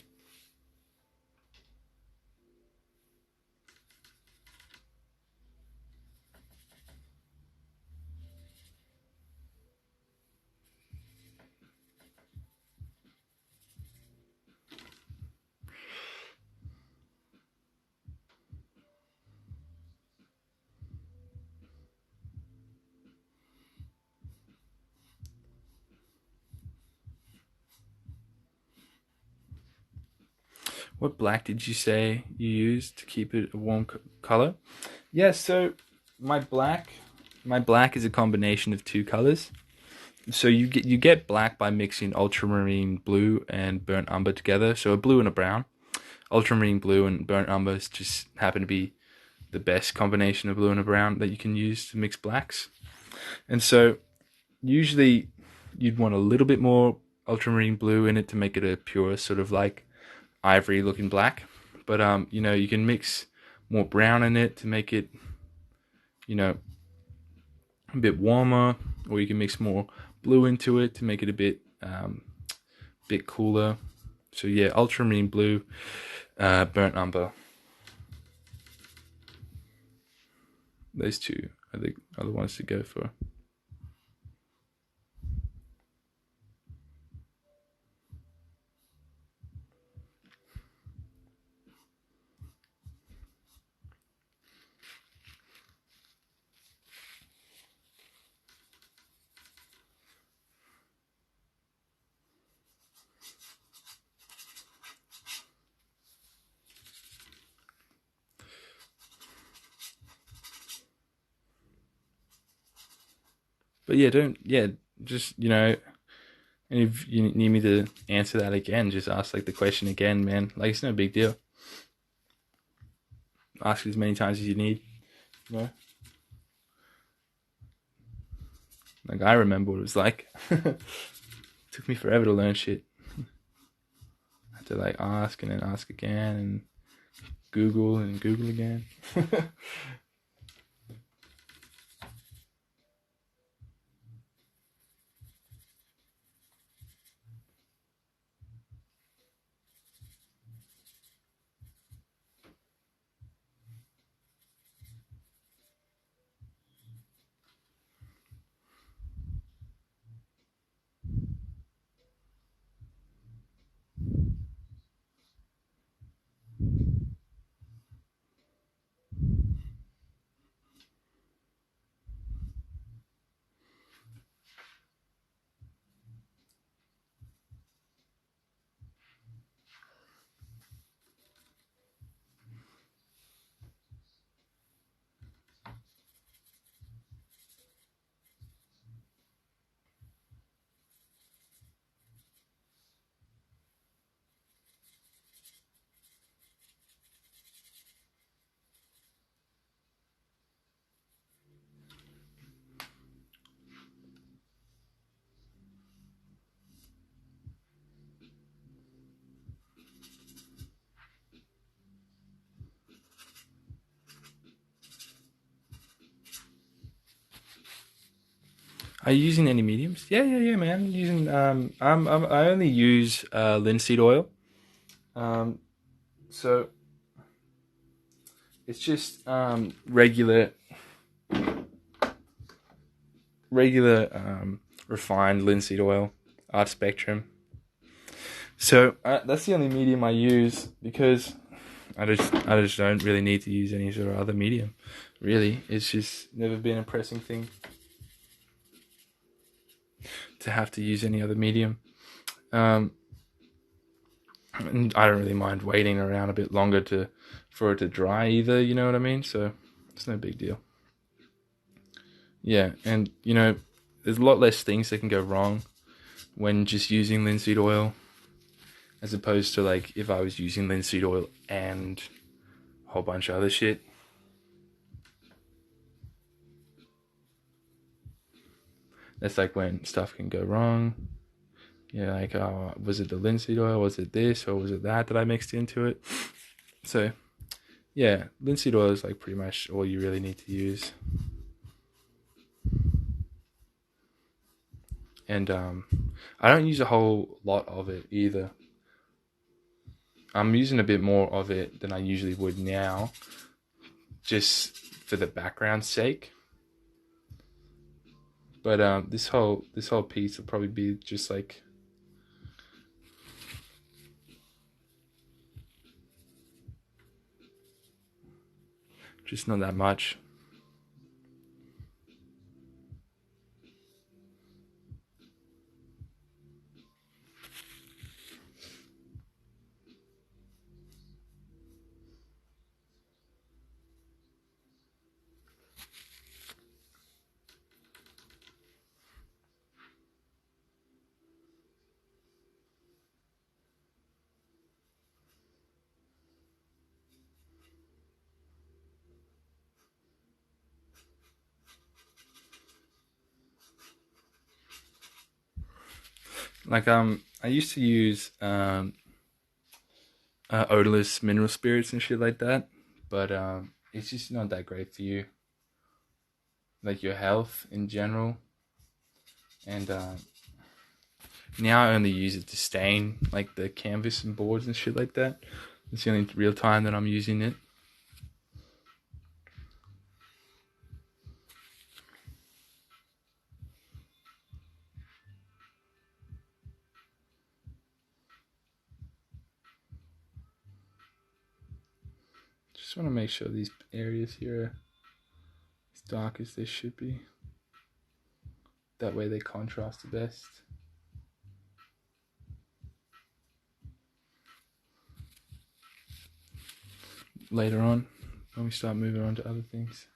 What black did you say you used to keep it a warm color? Yeah, so my black is a combination of two colors. So you get black by mixing ultramarine blue and burnt umber together. So a blue and a brown. Ultramarine blue and burnt umber just happen to be the best combination of blue and a brown that you can use to mix blacks. And so usually you'd want a little bit more ultramarine blue in it to make it a pure sort of like ivory looking black, but you know, you can mix more brown in it to make it, you know, a bit warmer, or you can mix more blue into it to make it a bit cooler. So yeah, ultramarine blue, burnt umber, those two are the ones to go for. But yeah, just, you know, and if you need me to answer that again, just ask like the question again, man. Like, it's no big deal. Ask it as many times as you need, you know. Like, I remember what it was like. Took me forever to learn shit. I had to like ask and then ask again and Google and Google again. Are you using any mediums? Yeah, man. I'm using I only use linseed oil. So it's just regular refined linseed oil, Art Spectrum. So that's the only medium I use because I just don't really need to use any sort of other medium. Really, it's just never been a pressing thing to have to use any other medium. And I don't really mind waiting around a bit longer for it to dry either. You know what I mean? So it's no big deal. Yeah, and there's a lot less things that can go wrong when just using linseed oil, as opposed to like if I was using linseed oil and a whole bunch of other shit. That's like when stuff can go wrong. Yeah, like, oh, was it the linseed oil? Was it this or was it that I mixed into it? So, yeah, linseed oil is like pretty much all you really need to use. And I don't use a whole lot of it either. I'm using a bit more of it than I usually would now, just for the background's sake. But this whole piece will probably be just like just not that much. Like I used to use odorless mineral spirits and shit like that, but it's just not that great for you, like your health in general. And now I only use it to stain like the canvas and boards and shit like that. It's the only real time that I'm using it. Just want to make sure these areas here are as dark as they should be. That way they contrast the best. Later on, when we start moving on to other things.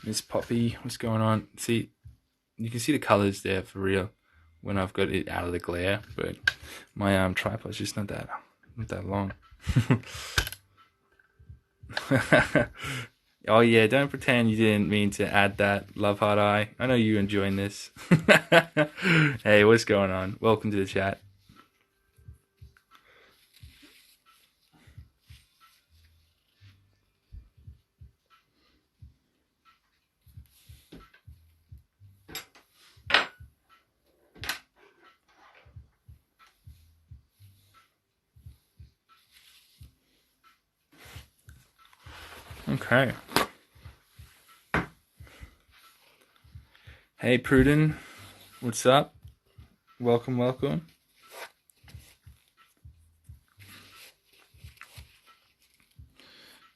Miss Poppy, what's going on? See, you can see the colors there for real when I've got it out of the glare, but my tripod's just not that long. Oh yeah, don't pretend you didn't mean to add that, Love Heart Eye. I know you're enjoying this. Hey, what's going on? Welcome to the chat. Okay. Hey, Pruden, what's up? Welcome.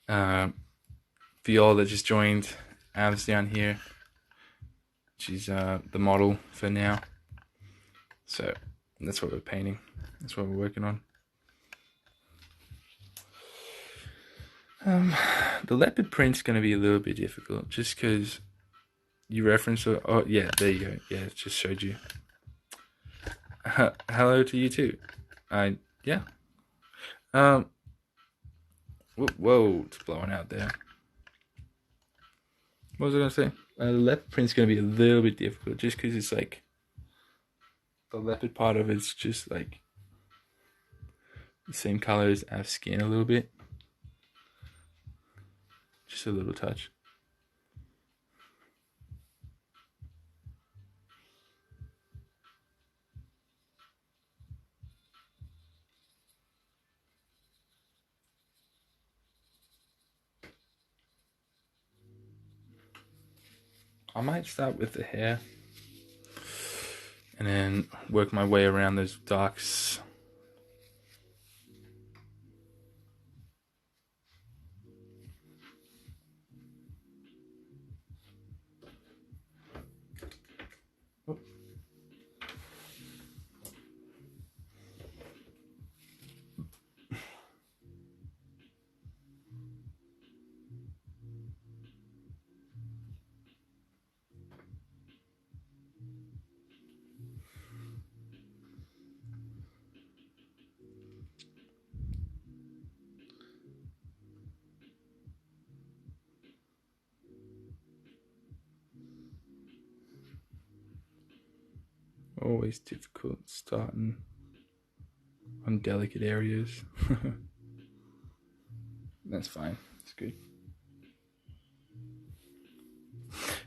For y'all that just joined, Av's down here. She's the model for now. So that's what we're painting. That's what we're working on. The leopard print's going to be a little bit difficult just because you reference it. Oh, yeah, there you go. Yeah, it just showed you. Hello to you too. Yeah. Whoa, it's blowing out there. What was I gonna say? The leopard print's gonna be a little bit difficult, just because it's like the leopard part of it's just like the same color as our skin a little bit, just a little touch. I might start with the hair and then work my way around those darks. Always difficult starting on delicate areas. That's fine. It's good.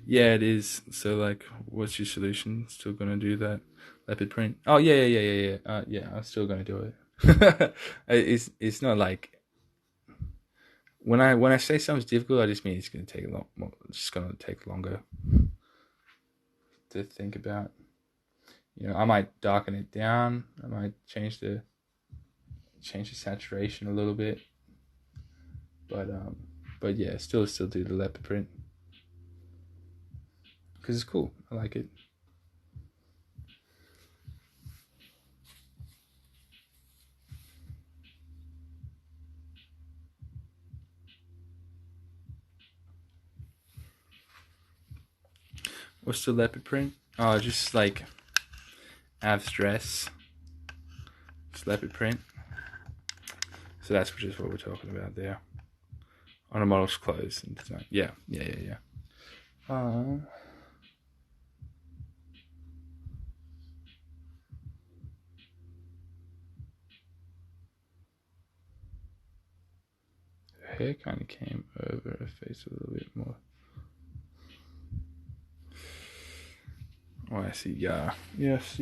Yeah, it is. So, like, what's your solution? Still gonna do that leopard print? Oh, yeah. Yeah, I'm still gonna do it. It's not like when I say something's difficult, I just mean it's gonna take a lot more. It's just gonna take longer to think about. You know, I might darken it down. I might change the saturation a little bit. But yeah, still do the leopard print because it's cool. I like it. What's the leopard print? Oh, just like Av's dress. It's leopard print. So that's just what we're talking about there. On a model's clothes and design. Yeah. Her hair kind of came over her face a little bit more. Oh, I see. Yeah. Yes.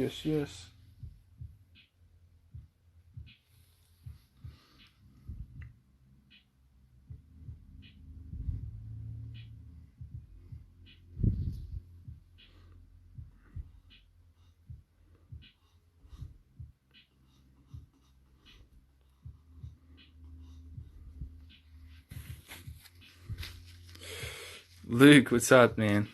Luke, what's up, man?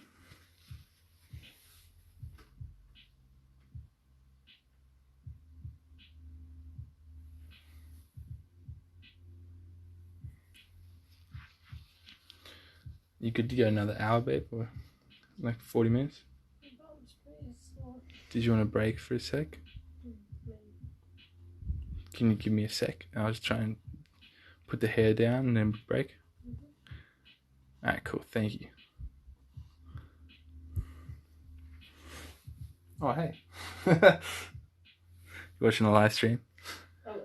You could go another hour, babe, or like 40 minutes? Did you want to break for a sec? Can you give me a sec? I'll just try and put the hair down and then break. Alright, cool. Thank you. Oh, hey. You watching the live stream? Oh.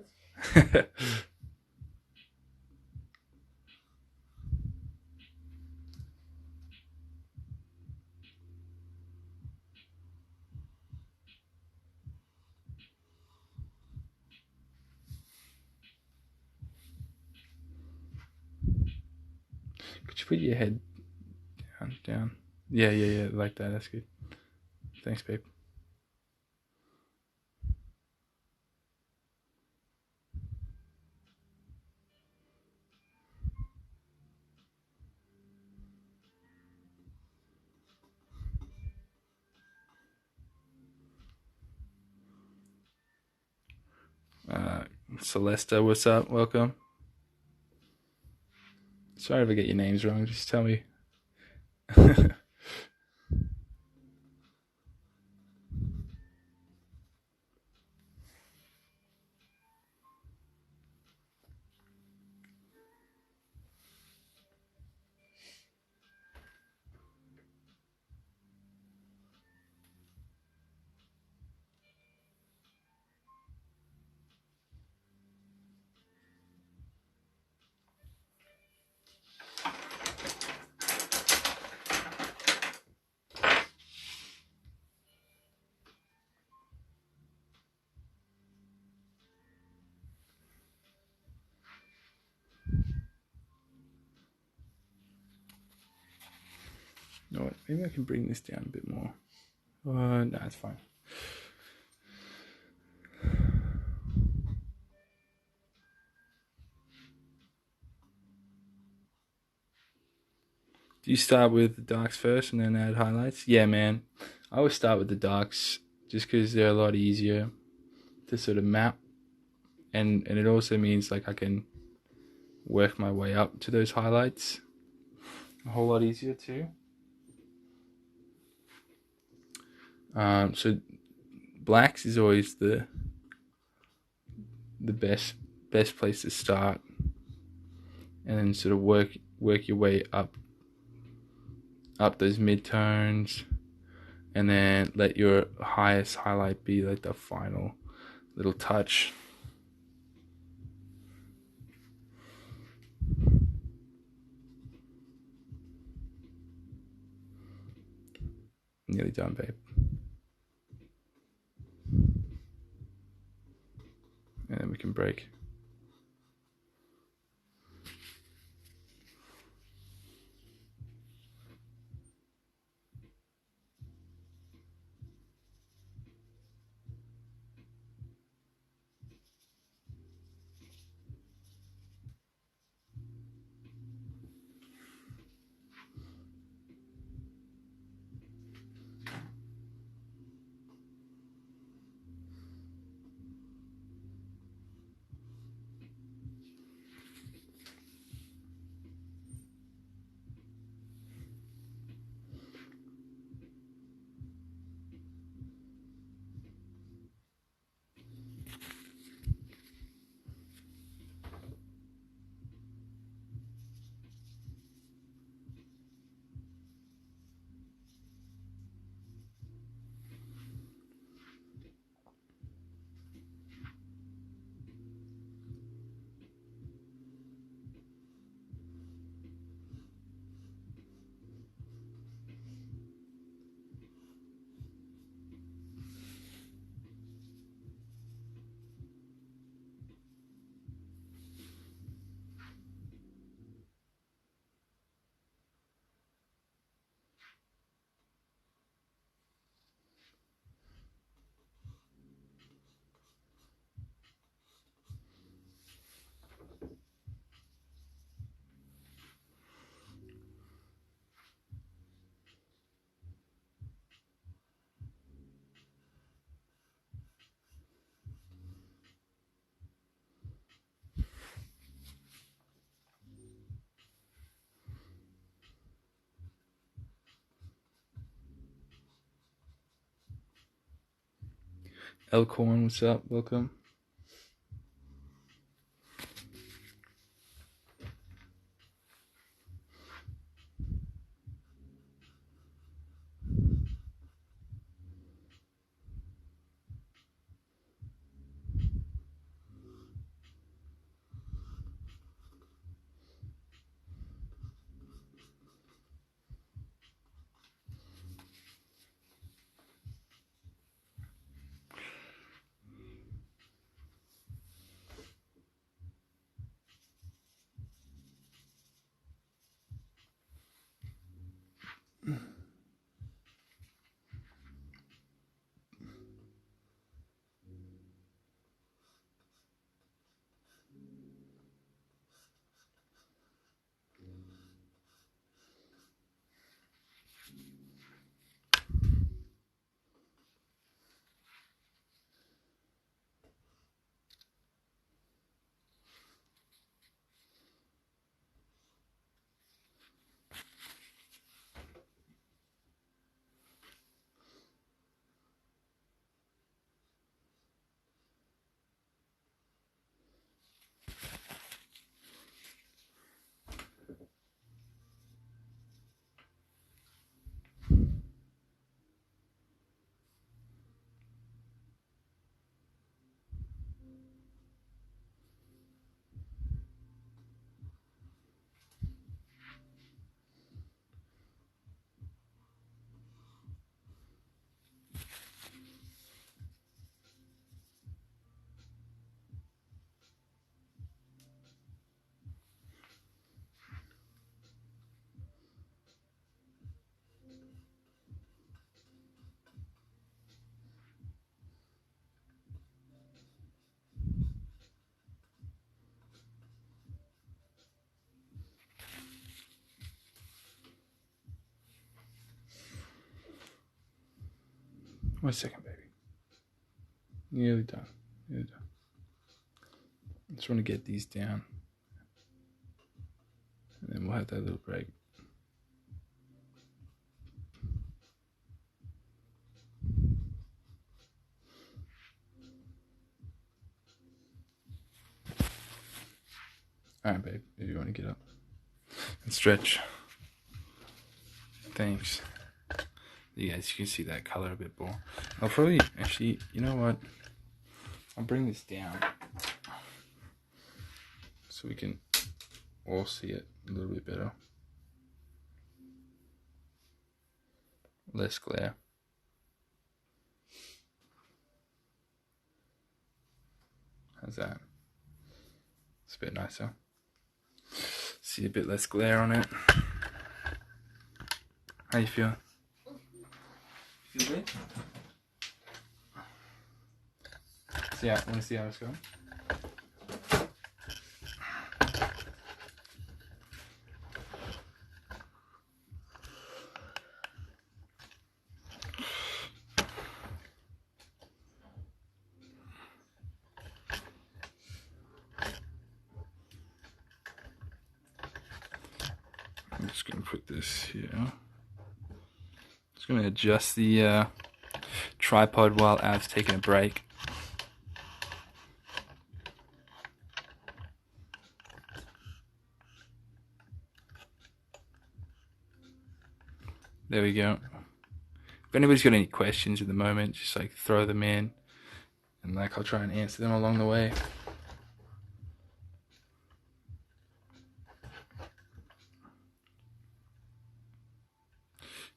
Could you put your head down? Yeah, like that. That's good. Thanks, babe. Celesta, what's up? Welcome. Sorry if I get your names wrong. Just tell me. Maybe I can bring this down a bit more. No, it's fine. Do you start with the darks first and then add highlights? Yeah, man. I always start with the darks just because they're a lot easier to sort of map. And it also means like I can work my way up to those highlights a whole lot easier too. So blacks is always the best place to start, and then sort of work your way up those midtones, and then let your highest highlight be like the final little touch. Nearly done, babe. And then we can break. Elkhorn, what's up? Welcome. 1 second, baby. Nearly done. Nearly done. I just want to get these down. And then we'll have that little break. Alright, babe. If you want to get up and stretch. Thanks. You guys, you can see that color a bit more. I'll probably, actually, you know what? I'll bring this down so we can all see it a little bit better. Less glare. How's that? It's a bit nicer. See a bit less glare on it. How you feel? Feel good? Want to see how it's going? I'm just going to put this here. Just going to adjust the tripod while Av's taking a break. There we go. If anybody's got any questions at the moment, just like throw them in, and like I'll try and answer them along the way.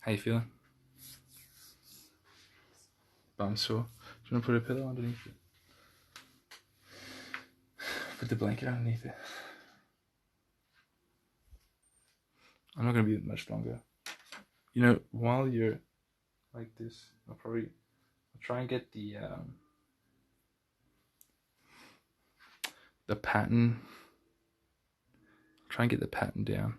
How you feeling? Bum sore? Do you want to put a pillow underneath it? Put the blanket underneath it. I'm not going to be much longer. You know, while you're like this, I'll try and get the pattern. Try and get the pattern down.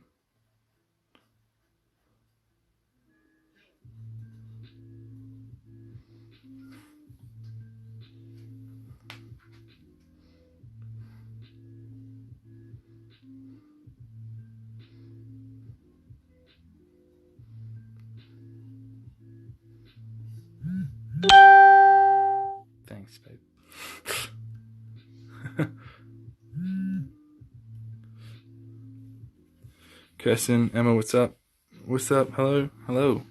Thanks, babe. Kirsten, Emma, what's up? What's up? Hello? Hello.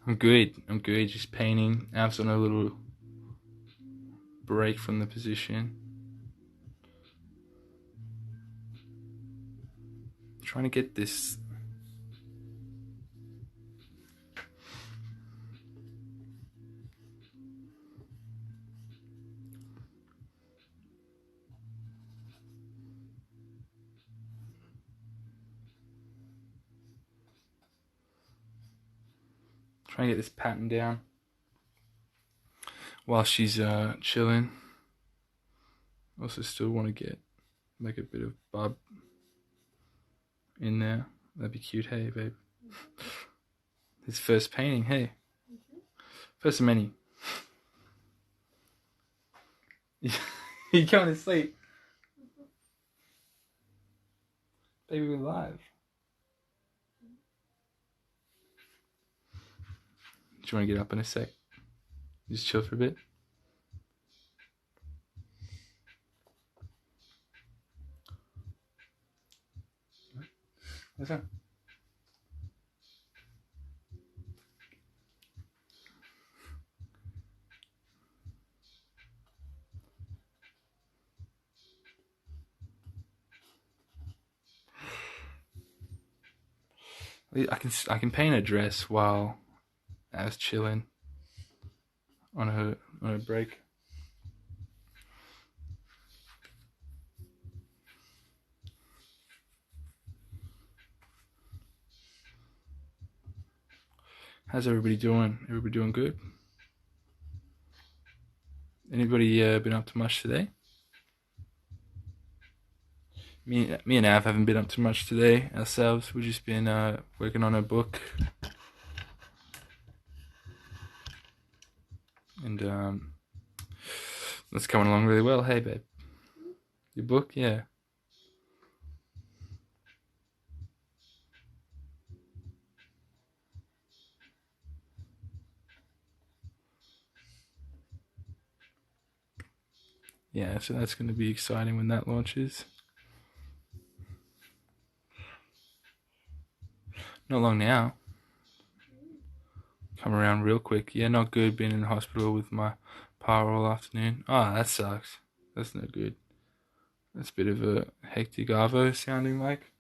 I'm good. Just painting. Av's on a little break from the position. Trying to get this. Trying to get this pattern down while she's chilling. Also still want to get like a bit of bub in there. That'd be cute. Hey, babe. His first painting. Hey. First of many. You going to sleep? Baby, we're live. Do you want to get up in a sec? Just chill for a bit? What's that? I can paint a dress while I was chilling on her break. How's everybody doing? Everybody doing good? Anybody been up to much today? Me and Av haven't been up to much today ourselves. We've just been working on a book, and that's coming along really well. Hey, babe, your book, yeah. Yeah, so that's going to be exciting when that launches. Not long now. Come around real quick. Yeah, not good. Been in the hospital with my power all afternoon. Oh, that sucks. That's no good. That's a bit of a hectic arvo sounding like.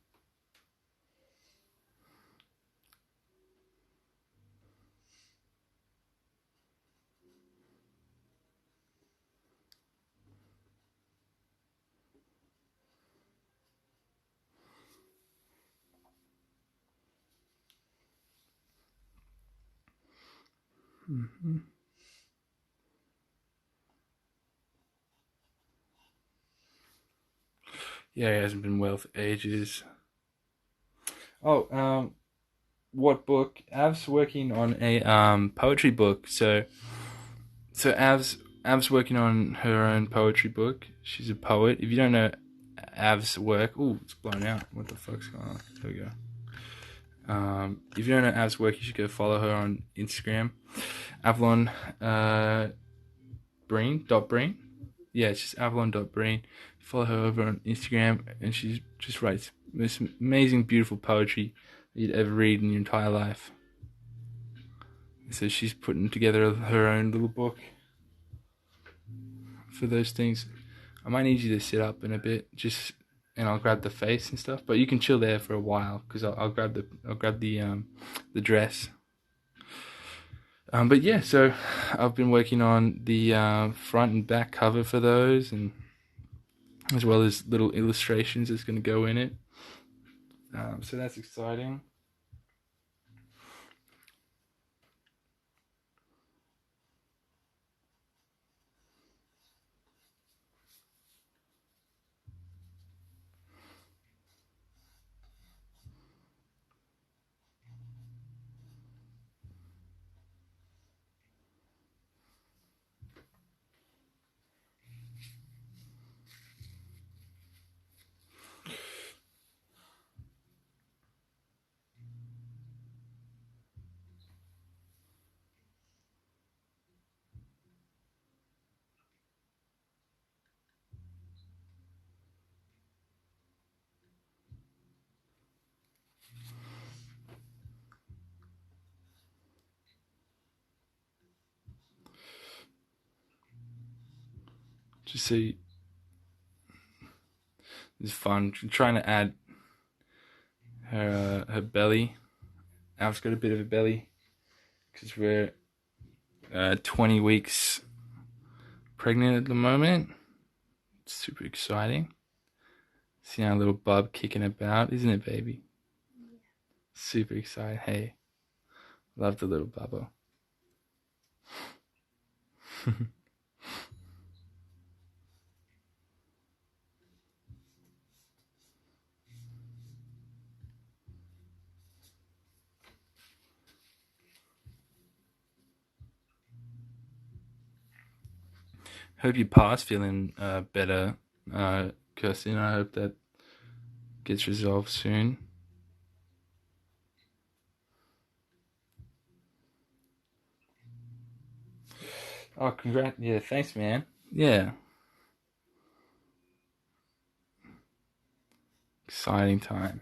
Mm-hmm. Yeah, he hasn't been well for ages. Oh, what book? Av's working on a poetry book. So Av's working on her own poetry book. She's a poet. If you don't know Av's work, ooh, it's blown out. What the fuck's going on? There we go. If you don't know Av's work, you should go follow her on Instagram, Avalon Breen. Yeah, it's just Avalon.Breen. Follow her over on Instagram, and she just writes most amazing, beautiful poetry you'd ever read in your entire life. So she's putting together her own little book for those things. I might need you to sit up in a bit, and I'll grab the face and stuff. But you can chill there for a while because I'll grab the dress. But yeah, so I've been working on the front and back cover for those, and as well as little illustrations that's going to go in it. So that's exciting. Just see, it's fun. I'm trying to add her belly. Al's got a bit of a belly because we're 20 weeks pregnant at the moment. It's super exciting. See our little bub kicking about, isn't it, baby? Yeah. Super excited. Hey, love the little bubba. Hope your pa's feeling better, Kirsten. I hope that gets resolved soon. Oh, congrats. Yeah, thanks, man. Yeah. Exciting times.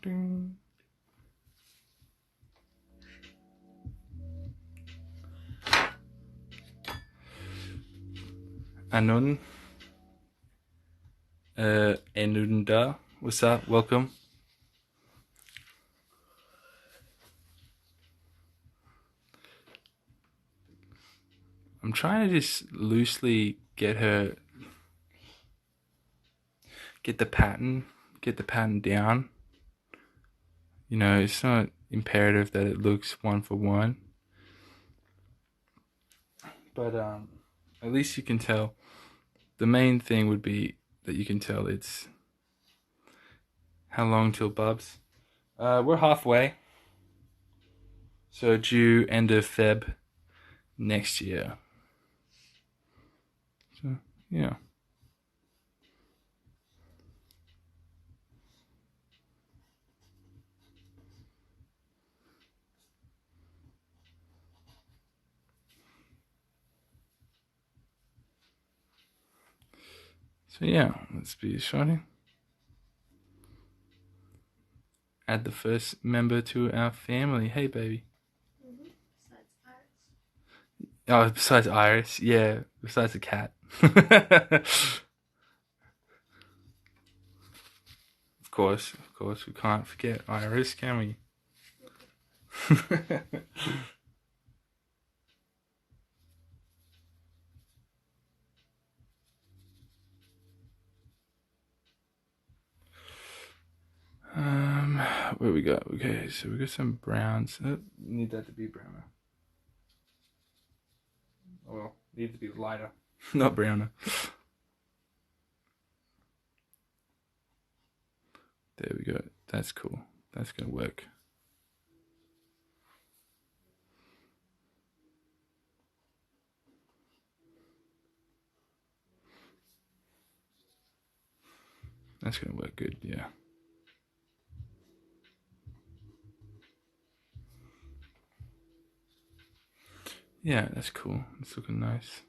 dun. Anun. Enunda. What's up? Welcome. I'm trying to just loosely get the pattern down. You know, it's not imperative that it looks one for one, but at least you can tell. The main thing would be that you can tell it's how long till Bubs. We're halfway, so due end of Feb next year. So yeah. So yeah, let's be shorting. Add the first member to our family. Hey, baby. Besides Iris. Oh, besides Iris, yeah. Besides the cat. Of course, we can't forget Iris, can we? Where we go? Okay, so we got some browns. Need that to be browner. Well, need to be lighter, not browner. There we go. That's cool. That's gonna work. That's gonna work good, yeah. Yeah, that's cool. It's looking nice.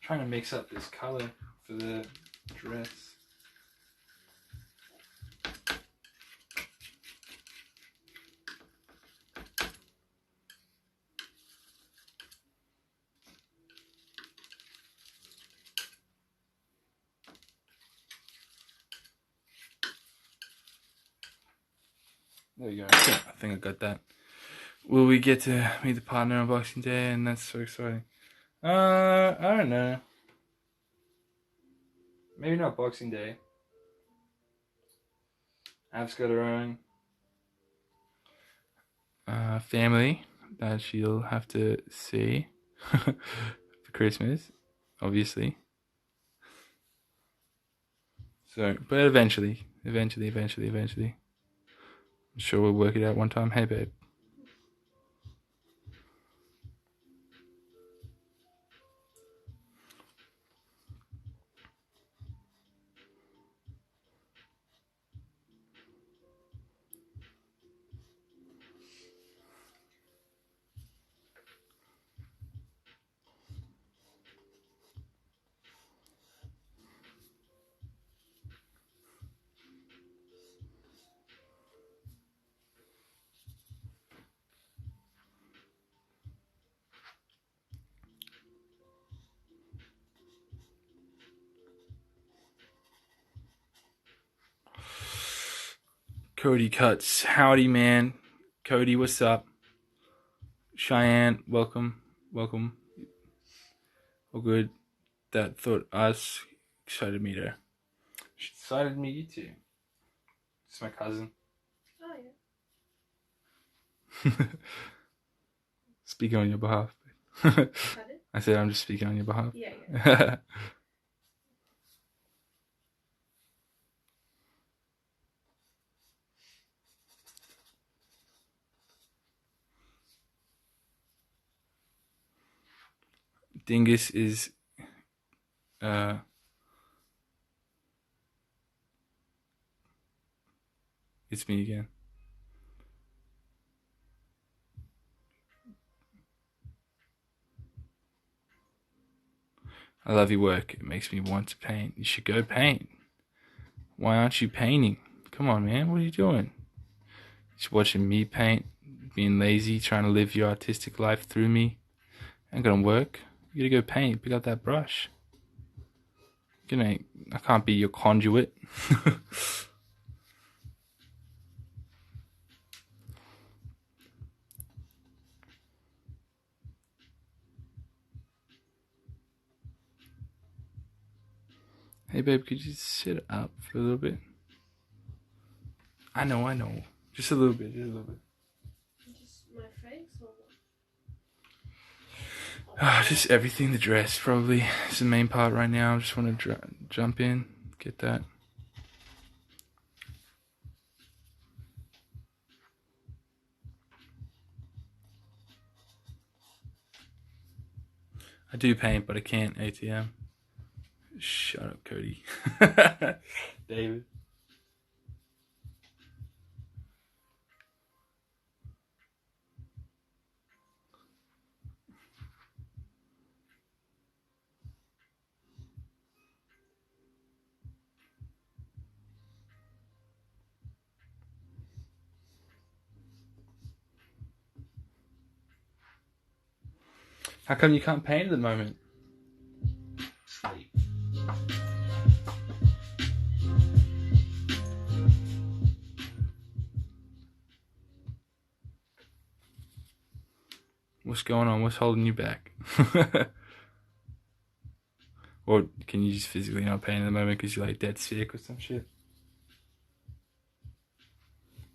Trying to mix up this color for the dress. There you go. I think I got that. Will we get to meet the partner on Boxing Day? And that's so exciting. I don't know. Maybe not Boxing Day. Av's got her own family that she'll have to see for Christmas, obviously. So, but eventually. I'm sure we'll work it out one time. Hey, babe. Cody Cuts. Howdy, man. Cody, what's up? Cheyenne, welcome. Welcome. All good. That thought us. Excited to meet her. She excited to meet you too. It's my cousin. Oh, yeah. Speaking on your behalf. Pardon? I said I'm just speaking on your behalf. Yeah. Dingus is it's me again. I love your work. It makes me want to paint. You should go paint. Why aren't you painting? Come on, man. What are you doing? Just watching me paint, being lazy, trying to live your artistic life through me. Ain't gonna work. You gotta go paint. Pick up that brush. I can't be your conduit. Hey, babe, could you sit up for a little bit? I know. Just a little bit. Just my face or what? Just everything. The dress, probably, is the main part right now. I just want to jump in, get that. I do paint, but I can't ATM. Shut up, Cody. David. How come you can't paint at the moment? What's going on? What's holding you back? Or can you just physically not paint at the moment because you're like dead sick or some shit?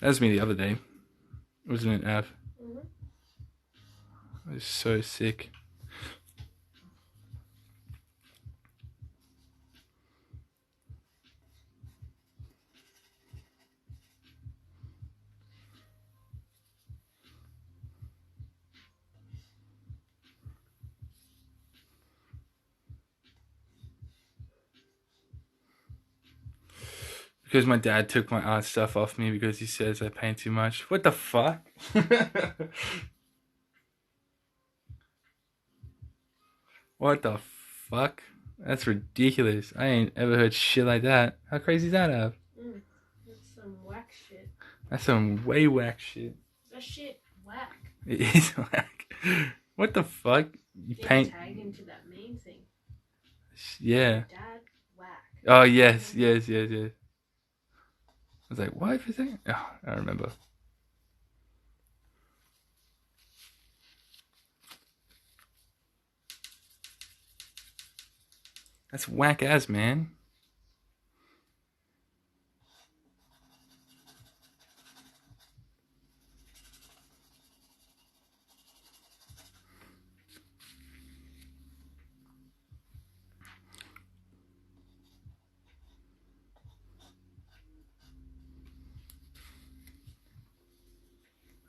That was me the other day. Wasn't it, Av? Mm-hmm. I was so sick. Because my dad took my art stuff off me because he says I paint too much. What the fuck? What the fuck? That's ridiculous. I ain't ever heard shit like that. How crazy is that, Av? That's some whack shit. That's some way whack shit. That shit whack. It is whack. What the fuck? You Didn't paint? tag into that main thing. Yeah. Dad whack. Oh, yes. I was like, what for a second? Oh, I remember. That's whack ass, man.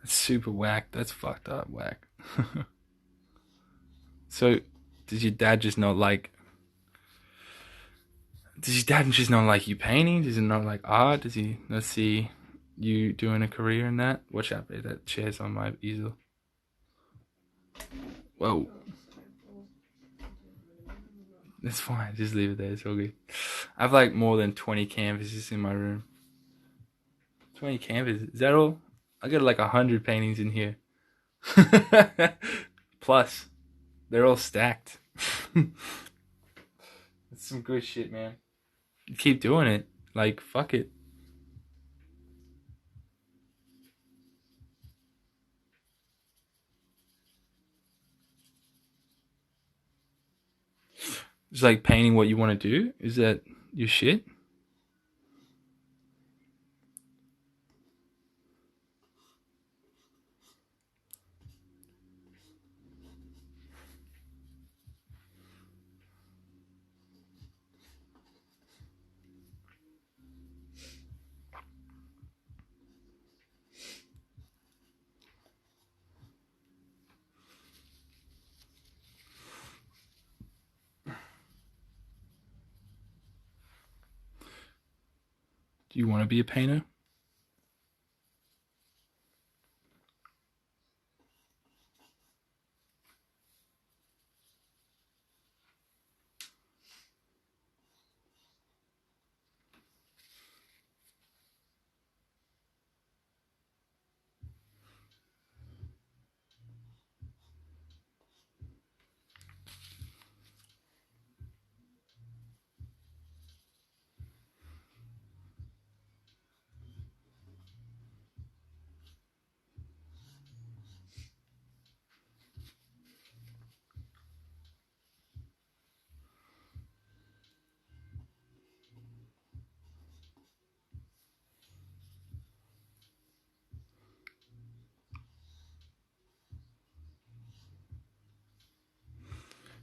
That's super whack. That's fucked up whack. So, does your dad just not like... Does your dad just not like you painting? Does he not like art? Does he not see you doing a career in that? Watch out, babe. That chair's on my easel. Whoa. That's fine. Just leave it there. It's all good. I have like more than 20 canvases in my room. 20 canvases. Is that all? I got like 100 paintings in here. Plus, they're all stacked. That's some good shit, man. Keep doing it. Like, fuck it. It's like painting what you want to do. Is that your shit? Do you want to be a painter?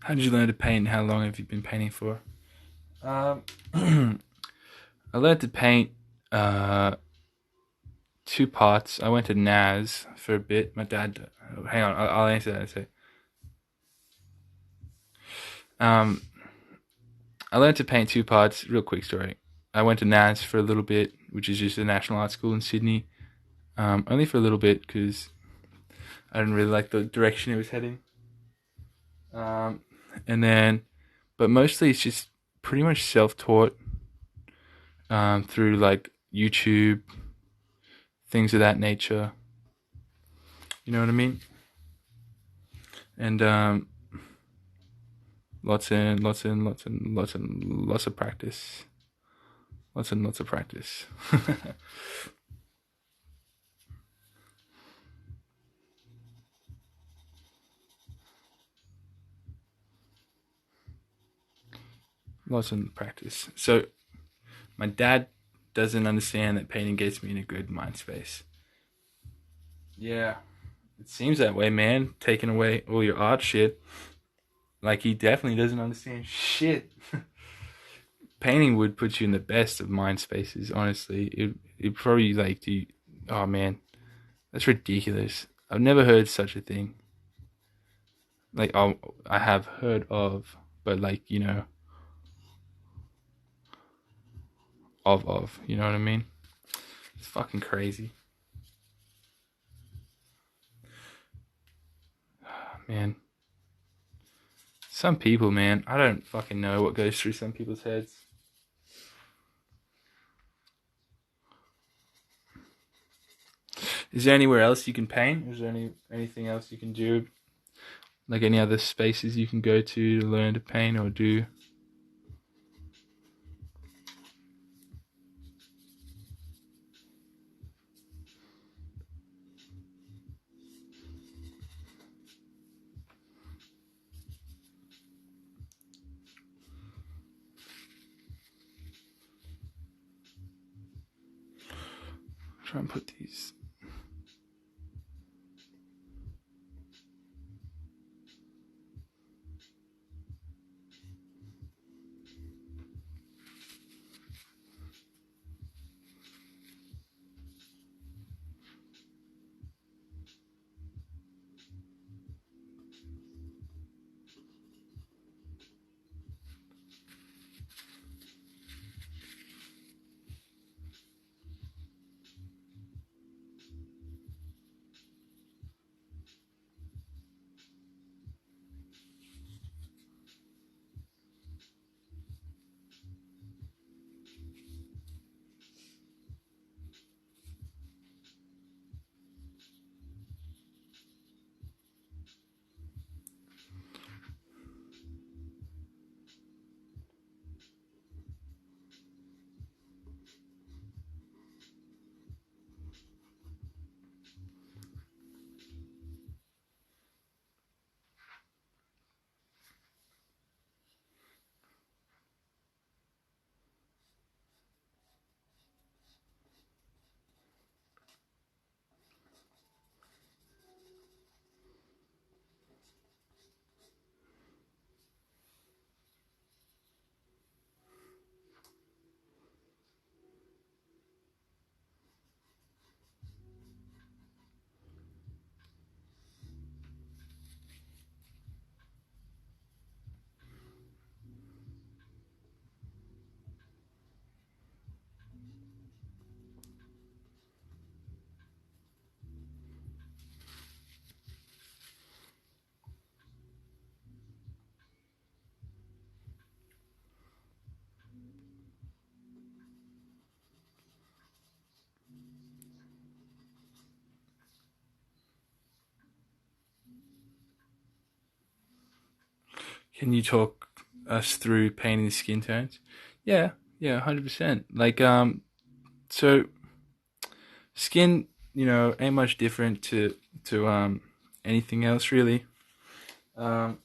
How did you learn to paint? How long have you been painting for? I learned to paint 2 parts. I went to NAS for a bit. My dad. Hang on, I'll answer that in a sec. I learned to paint 2 parts. Real quick story. I went to NAS for a little bit, which is just a national art school in Sydney. Only for a little bit because I didn't really like the direction it was heading. And then, but mostly it's just pretty much self-taught through like YouTube, things of that nature. You know what I mean? And lots of practice. Lots and lots of practice. Lots of practice. So my dad doesn't understand that painting gets me in a good mind space. Yeah, it seems that way, man. Taking away all your art shit. Like, he definitely doesn't understand shit. Painting would put you in the best of mind spaces, honestly. It probably, like, do you, oh man, that's ridiculous. I've never heard such a thing. Like, I have heard of, but like, you know, you know what I mean? It's fucking crazy. Man. Some people, man, I don't fucking know what goes through some people's heads. Is there anywhere else you can paint? Is there anything else you can do? Like any other spaces you can go to learn to paint or do? Try and put these. Can you talk us through painting the skin tones? Yeah, 100%. Like, so skin, ain't much different to anything else really. The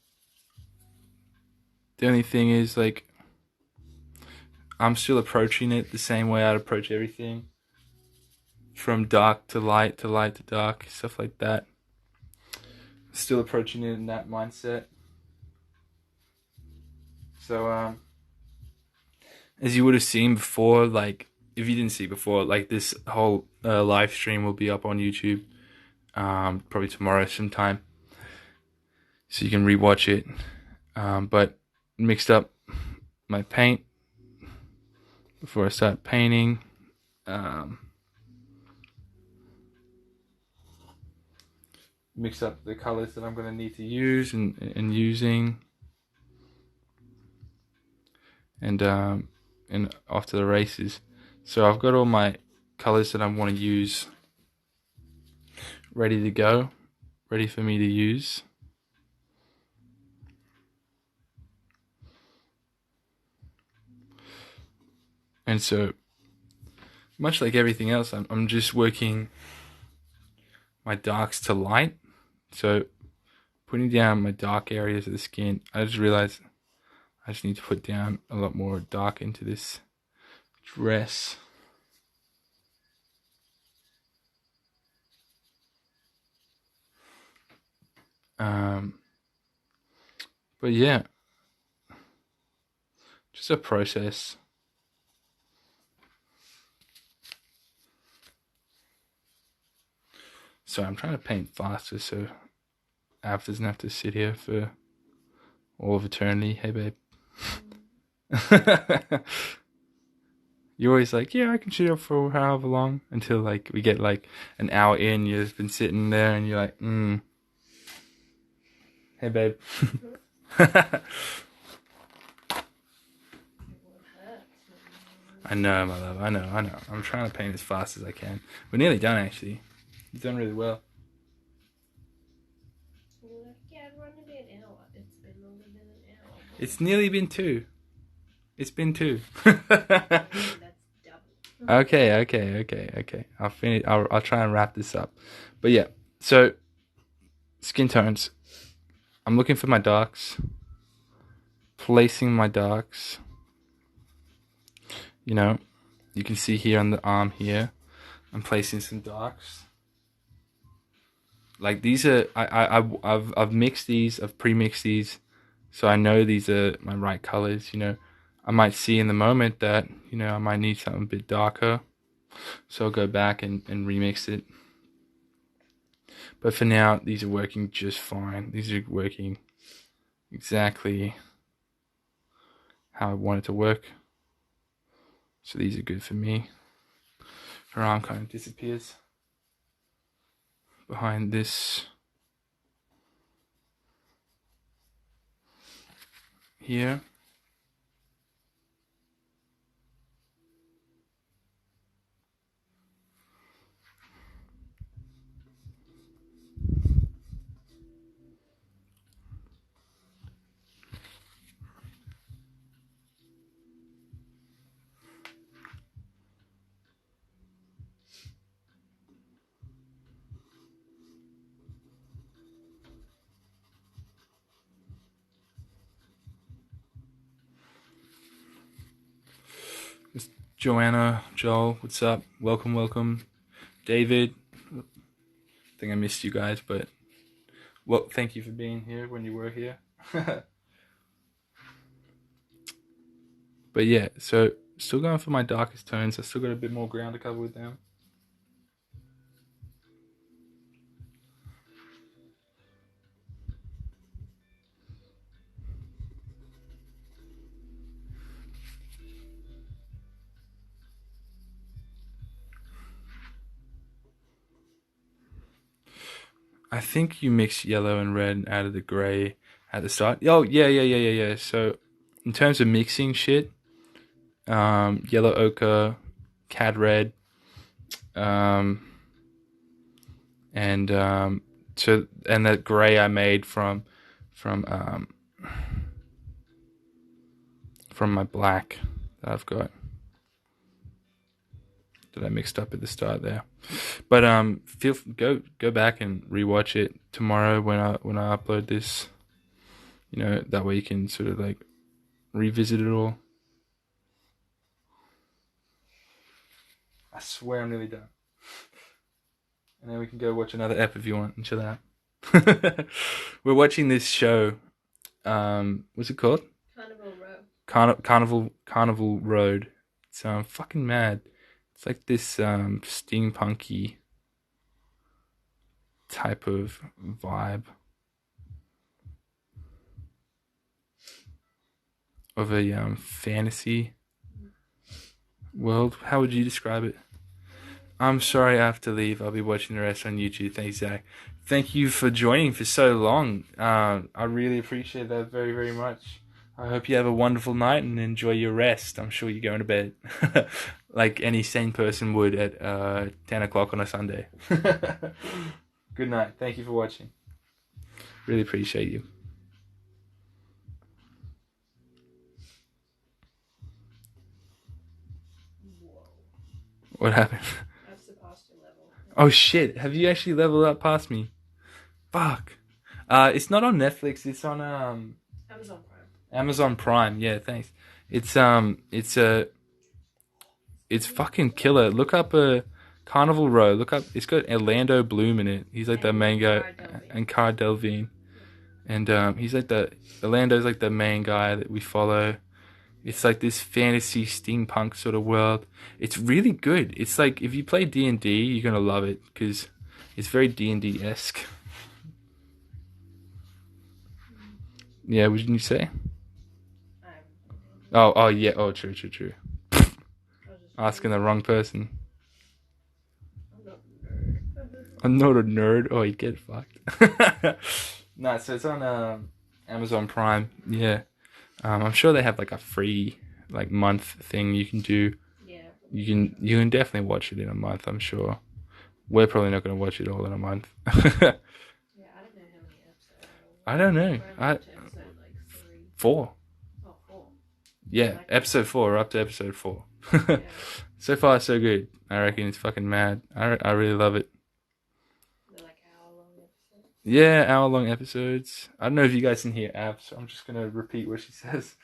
only thing is, like, I'm still approaching it the same way I'd approach everything, from dark to light to light to dark, stuff like that. Still approaching it in that mindset. So, as you would have seen before, like, if you didn't see before, like, this whole live stream will be up on YouTube, probably tomorrow sometime, so you can rewatch it. But mixed up my paint before I start painting. Mix up the colors that I'm going to need to use and using, and off to the races. So I've got all my colors that I want to use ready to go, ready for me to use. And so, much like everything else, I'm just working my darks to light. So, putting down my dark areas of the skin, I just realized I just need to put down a lot more dark into this dress. But yeah, just a process. So I'm trying to paint faster so Av doesn't have to sit here for all of eternity. Hey, babe. You're always like, yeah, I can sit here for however long, until like we get like an hour in, you've been sitting there and you're like, Hey, babe. I know, my love. I know. I'm trying to paint as fast as I can. We're nearly done, actually. You've done really well. Yeah, run a bit hour. It's been longer than an hour. It's nearly been 2. It's been 2. That's double. Okay. I'll finish. I'll try and wrap this up. But yeah, so skin tones. I'm looking for my darks. Placing my darks. You can see here on the arm here, I'm placing some darks. Like, these are I've mixed these, I've pre-mixed these, so I know these are my right colors. I might see in the moment that I might need something a bit darker, so I'll go back and remix it. But for now, these are working just fine. These are working exactly how I want it to work. So these are good for me. Her arm kind of disappears behind this here. Joanna, Joel, what's up? Welcome. David, I think I missed you guys, but well, thank you for being here when you were here. But yeah, so still going for my darkest tones. I still got a bit more ground to cover with them. I think you mix yellow and red and added the gray at the start. Oh, yeah. So, in terms of mixing shit, yellow ochre, cad red, and that gray I made from from my black that I've got that I mixed up at the start there. But go back and rewatch it tomorrow when I upload this. You know, that way you can sort of like revisit it all. I swear I'm nearly done. And then we can go watch another ep if you want and chill out. We're watching this show. What's it called? Carnival Row. Carnival Road. It's fucking mad. It's like this steampunky type of vibe of a fantasy world. How would you describe it? I'm sorry I have to leave. I'll be watching the rest on YouTube. Thanks, Zach. Thank you for joining for so long. I really appreciate that very, very much. I hope you have a wonderful night and enjoy your rest. I'm sure you're going to bed like any sane person would at 10 o'clock on a Sunday. Good night. Thank you for watching. Really appreciate you. Whoa. What happened? I've surpassed your level. Oh shit, have you actually leveled up past me? Fuck. It's not on Netflix, it's on Amazon Prime. Amazon Prime. Yeah, thanks. It's fucking killer. Look up Carnival Row. Look up, it's got Orlando Bloom in it. He's like the main guy, and Cara Delevingne. And he's like Orlando's like the main guy that we follow. It's like this fantasy steampunk sort of world. It's really good. It's like if you play D&D, you're gonna love it because it's very D&D-esque. Yeah, what did you say? Oh yeah. Oh, true. Asking the wrong person. I'm not a nerd. Oh, you get fucked. No, so it's on Amazon Prime. Yeah. I'm sure they have like a free like month thing you can do. Yeah. You can definitely watch it in a month, I'm sure. We're probably not going to watch it all in a month. Yeah, I don't know how many episodes. I don't know. We're up to episode like 3. 4. Oh, 4. Yeah, episode 4. We're up to episode 4. Yeah. So far, so good. I reckon it's fucking mad. I really love it. They're like hour-long episodes. Yeah, hour-long episodes. I don't know if you guys can hear Ab, so I'm just gonna repeat what she says.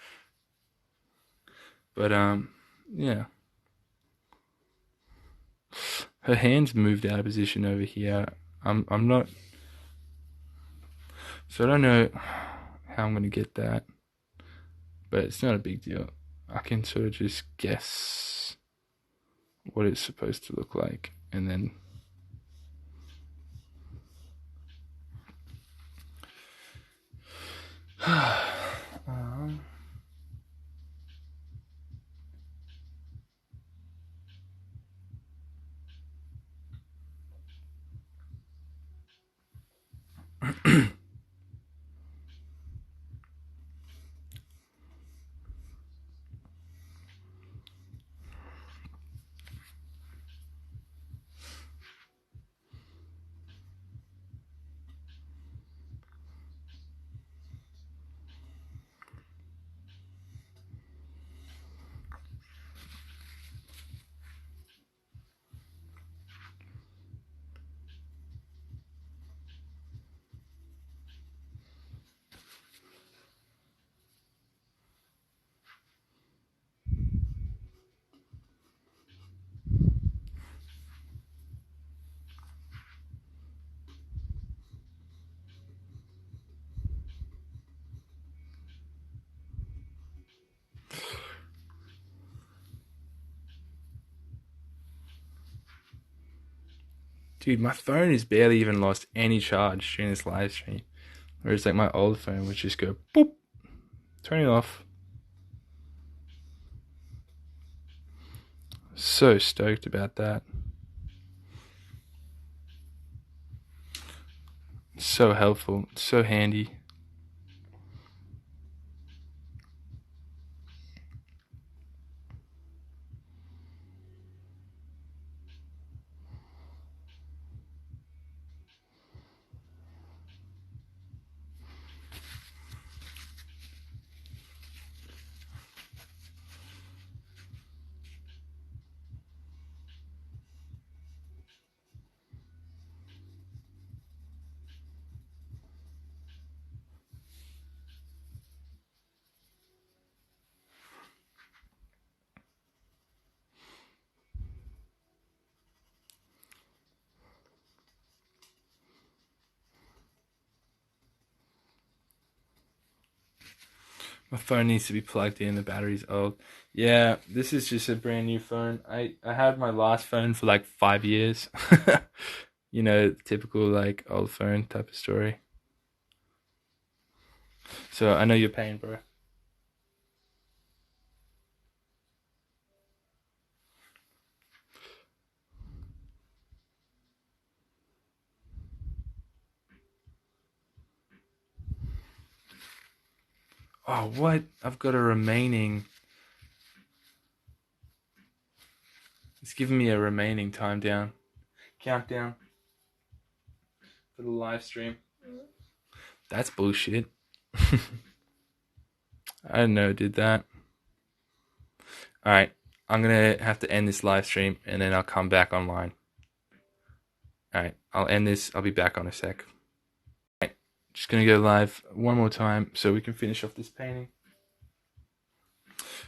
But yeah. Her hand's moved out of position over here. I'm not. So I don't know how I'm gonna get that, but it's not a big deal. I can sort of just guess what it's supposed to look like, and then. Dude, my phone has barely even lost any charge during this live stream. Whereas like my old phone would just go boop, turn it off. So stoked about that. So helpful, so handy. My phone needs to be plugged in. The battery's old. Yeah, this is just a brand new phone. I had my last phone for like 5 years. You know, typical like old phone type of story. So I know your pain, bro. Oh, what? I've got a remaining. It's giving me a remaining time down. Countdown for the live stream. Mm. That's bullshit. I didn't know it did that. Alright, I'm gonna have to end this live stream and then I'll come back online. Alright, I'll end this. I'll be back on a sec. Alright, just gonna go live one more time so we can finish off this painting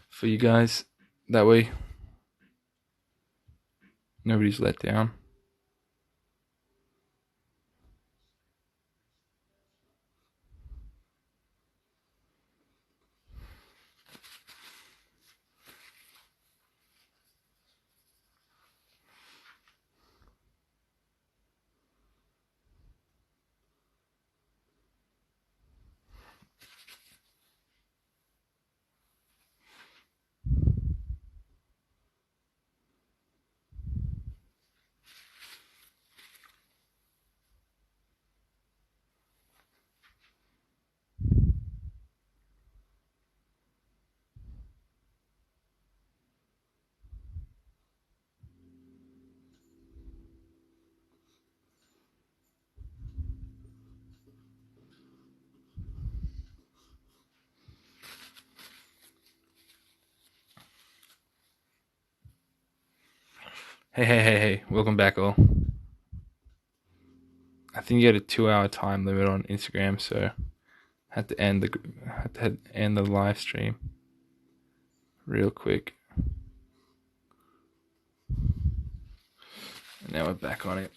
for you guys. That way, nobody's let down. Hey, welcome back all. I think you had a 2 hour time limit on Instagram, so had to end the live stream real quick. And now we're back on it.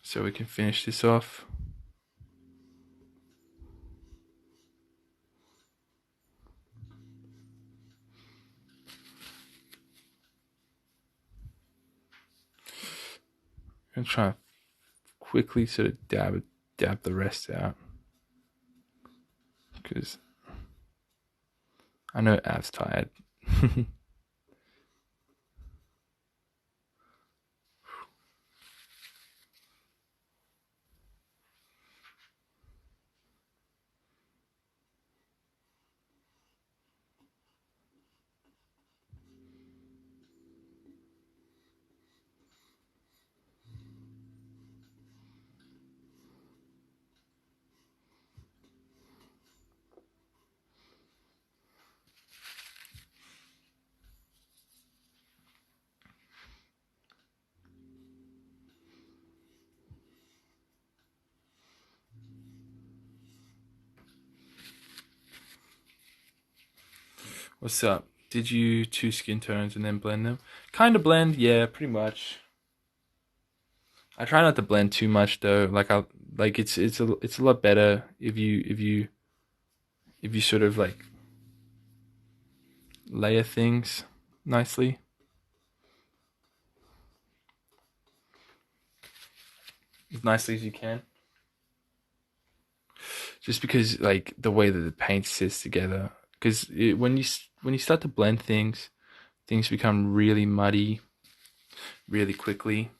So we can finish this off. I'm gonna try to quickly sort of dab the rest out. Because I know Av's tired. What's up? Did you two skin tones and then blend them? Kind of blend, yeah, pretty much. I try not to blend too much though. It's a lot better if you sort of like layer things nicely. As nicely as you can. Just because like the way that the paint sits together, because when you start to blend things, things become really muddy really quickly.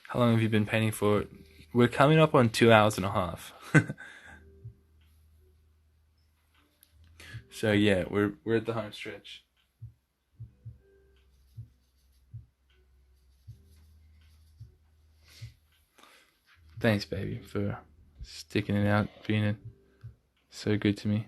How long have you been painting for? We're coming up on 2 hours and a half. So yeah, we're at the home stretch. Thanks, baby, for sticking it out, being so good to me.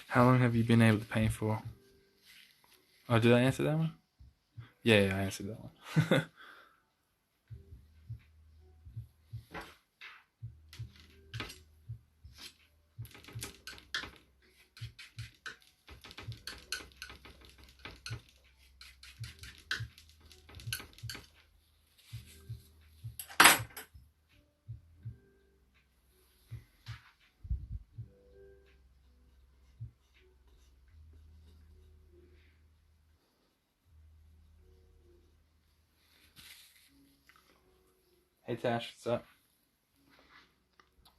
How long have you been able to paint for? Oh, did I answer that one? Yeah, I answered that one. Hey Tash, what's up?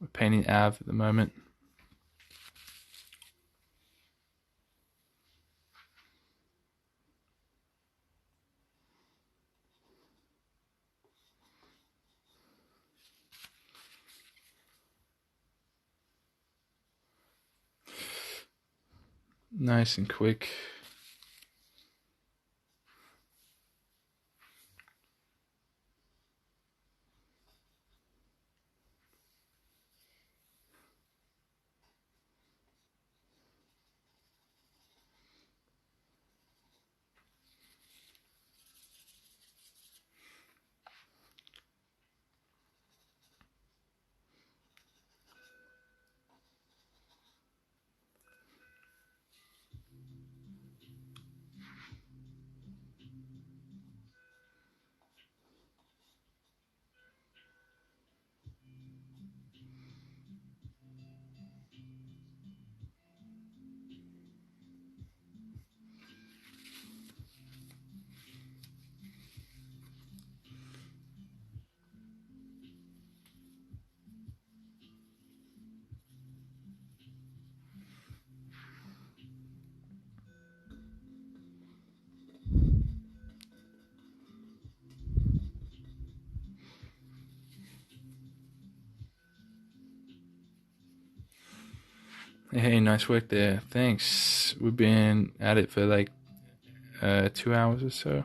We're painting Av at the moment. Nice and quick. Hey, nice work there. Thanks. We've been at it for like 2 hours or so.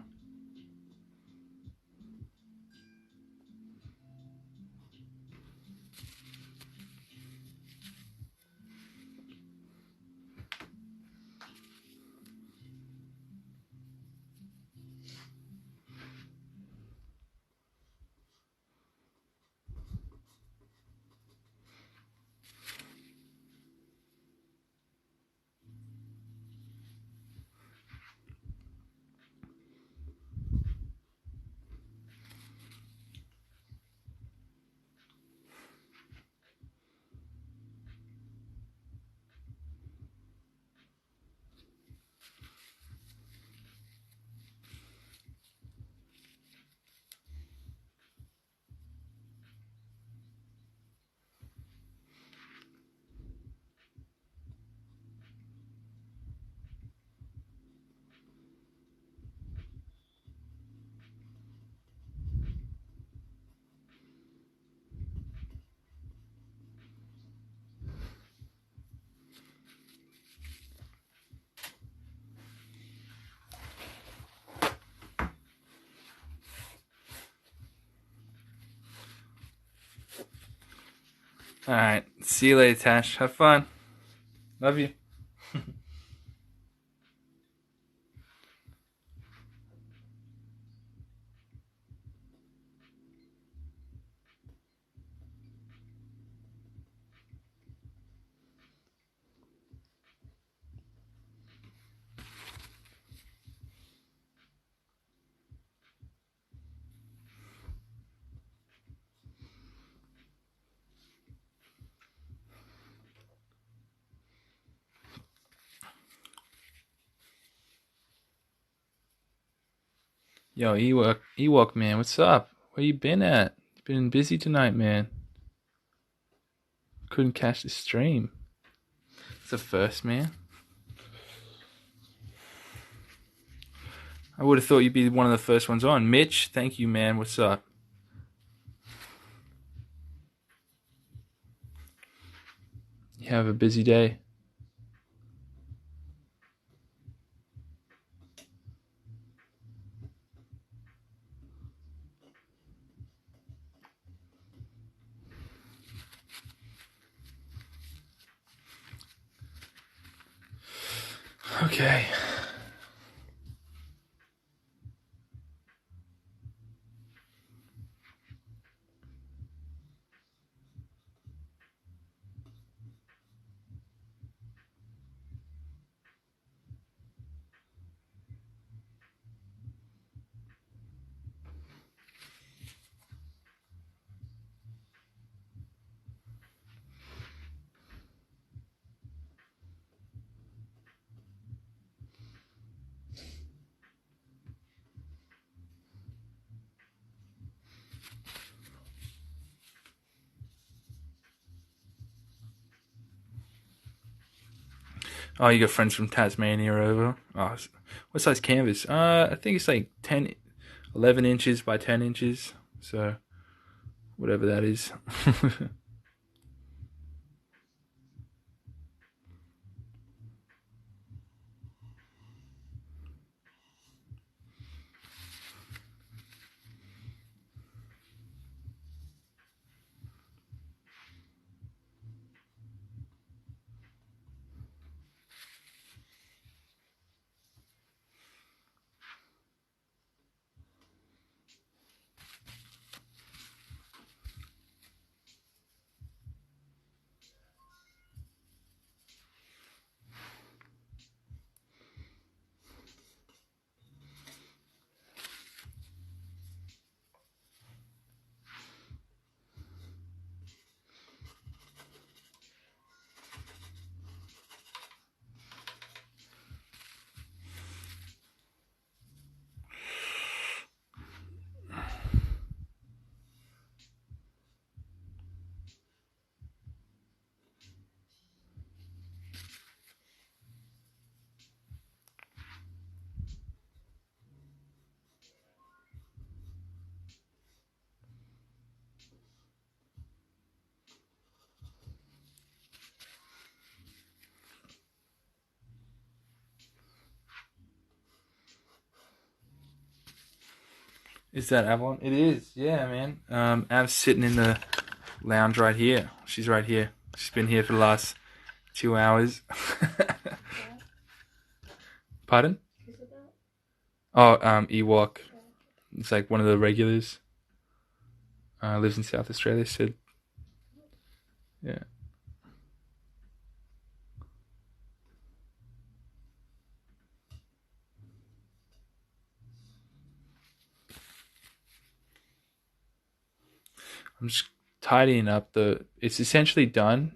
Alright. See you later, Tash. Have fun. Love you. Yo, Ewok man, what's up? Where you been at? You been busy tonight, man. Couldn't catch the stream. It's a first, man. I would have thought you'd be one of the first ones on. Mitch, thank you, man. What's up? You have a busy day. Okay. Oh, you got friends from Tasmania over. Oh, what size canvas? I think it's like 11 inches by 10 inches. So, whatever that is. Is that Avalon? It is, yeah, man. Av's sitting in the lounge right here. She's right here. She's been here for the last 2 hours. Pardon? Who's it that? Oh, Ewok. It's like one of the regulars. Lives in South Australia. Said, yeah. I'm just tidying up the. It's essentially done.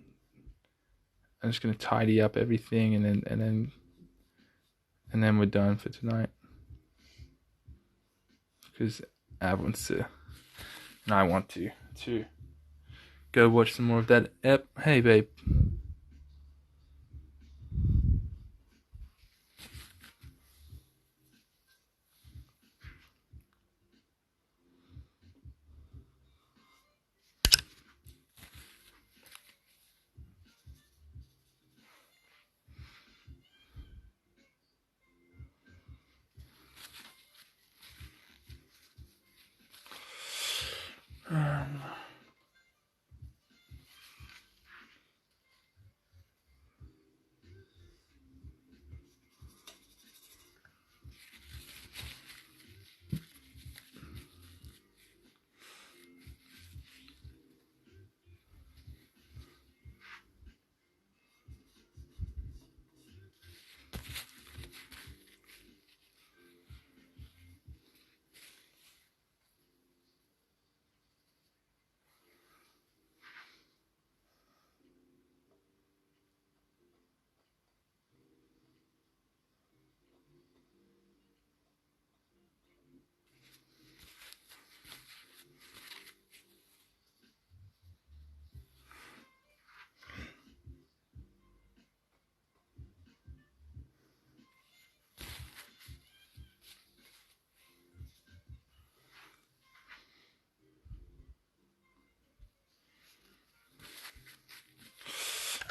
I'm just gonna tidy up everything, and then we're done for tonight. Because Av wants to, and I want to go watch some more of that. Hey, babe.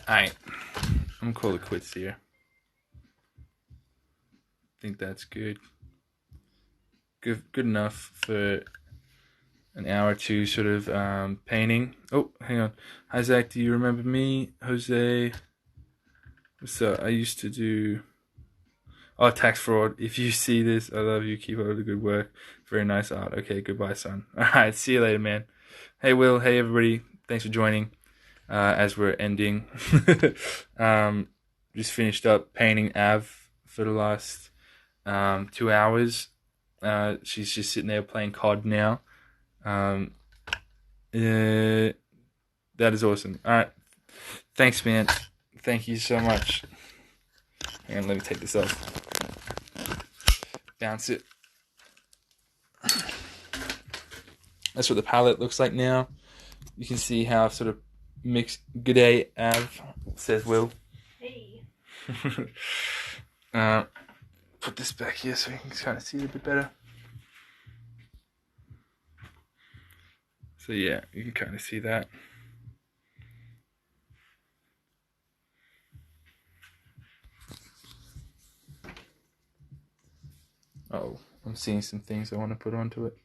Alright, I'm gonna call it quits here. I think that's good. Good enough for an hour or two sort of painting. Oh, hang on. Hi Zach, do you remember me? Jose. So I used to do tax fraud. If you see this, I love you. Keep up the good work. Very nice art. Okay, goodbye, son. Alright, see you later, man. Hey Will, hey everybody. Thanks for joining. As we're ending. Just finished up painting Av for the last 2 hours. She's just sitting there playing COD now. That is awesome. Alright. Thanks, man. Thank you so much. And let me take this off. Bounce it. That's what the palette looks like now. You can see how I've sort of mixed. G'day, Av, says Will. Hey. Put this back here so you can kind of see it a bit better. So yeah, you can kind of see that. Oh, I'm seeing some things I want to put onto it.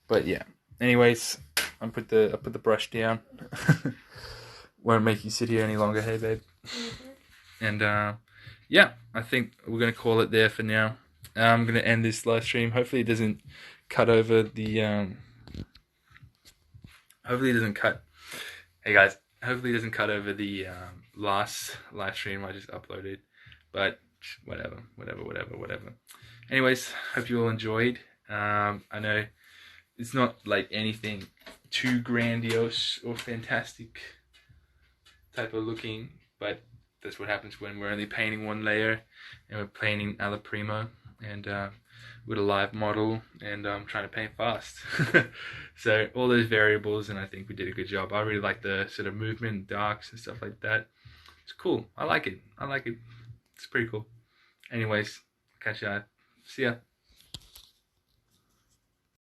But yeah. Anyways, I put the brush down. Won't make you sit here any longer, hey babe. And yeah, I think we're gonna call it there for now. I'm gonna end this live stream. Hopefully it doesn't cut over the hopefully it doesn't cut. Hey guys, hopefully it doesn't cut over the last live stream I just uploaded. But whatever. Anyways, hope you all enjoyed. I know it's not like anything too grandiose or fantastic type of looking, but that's what happens when we're only painting one layer and we're painting Alla Primo and with a live model, and I'm trying to paint fast. So all those variables, and I think we did a good job. I really like the sort of movement, darks and stuff like that. It's cool. I like it. It's pretty cool. Anyways, catch ya. See ya.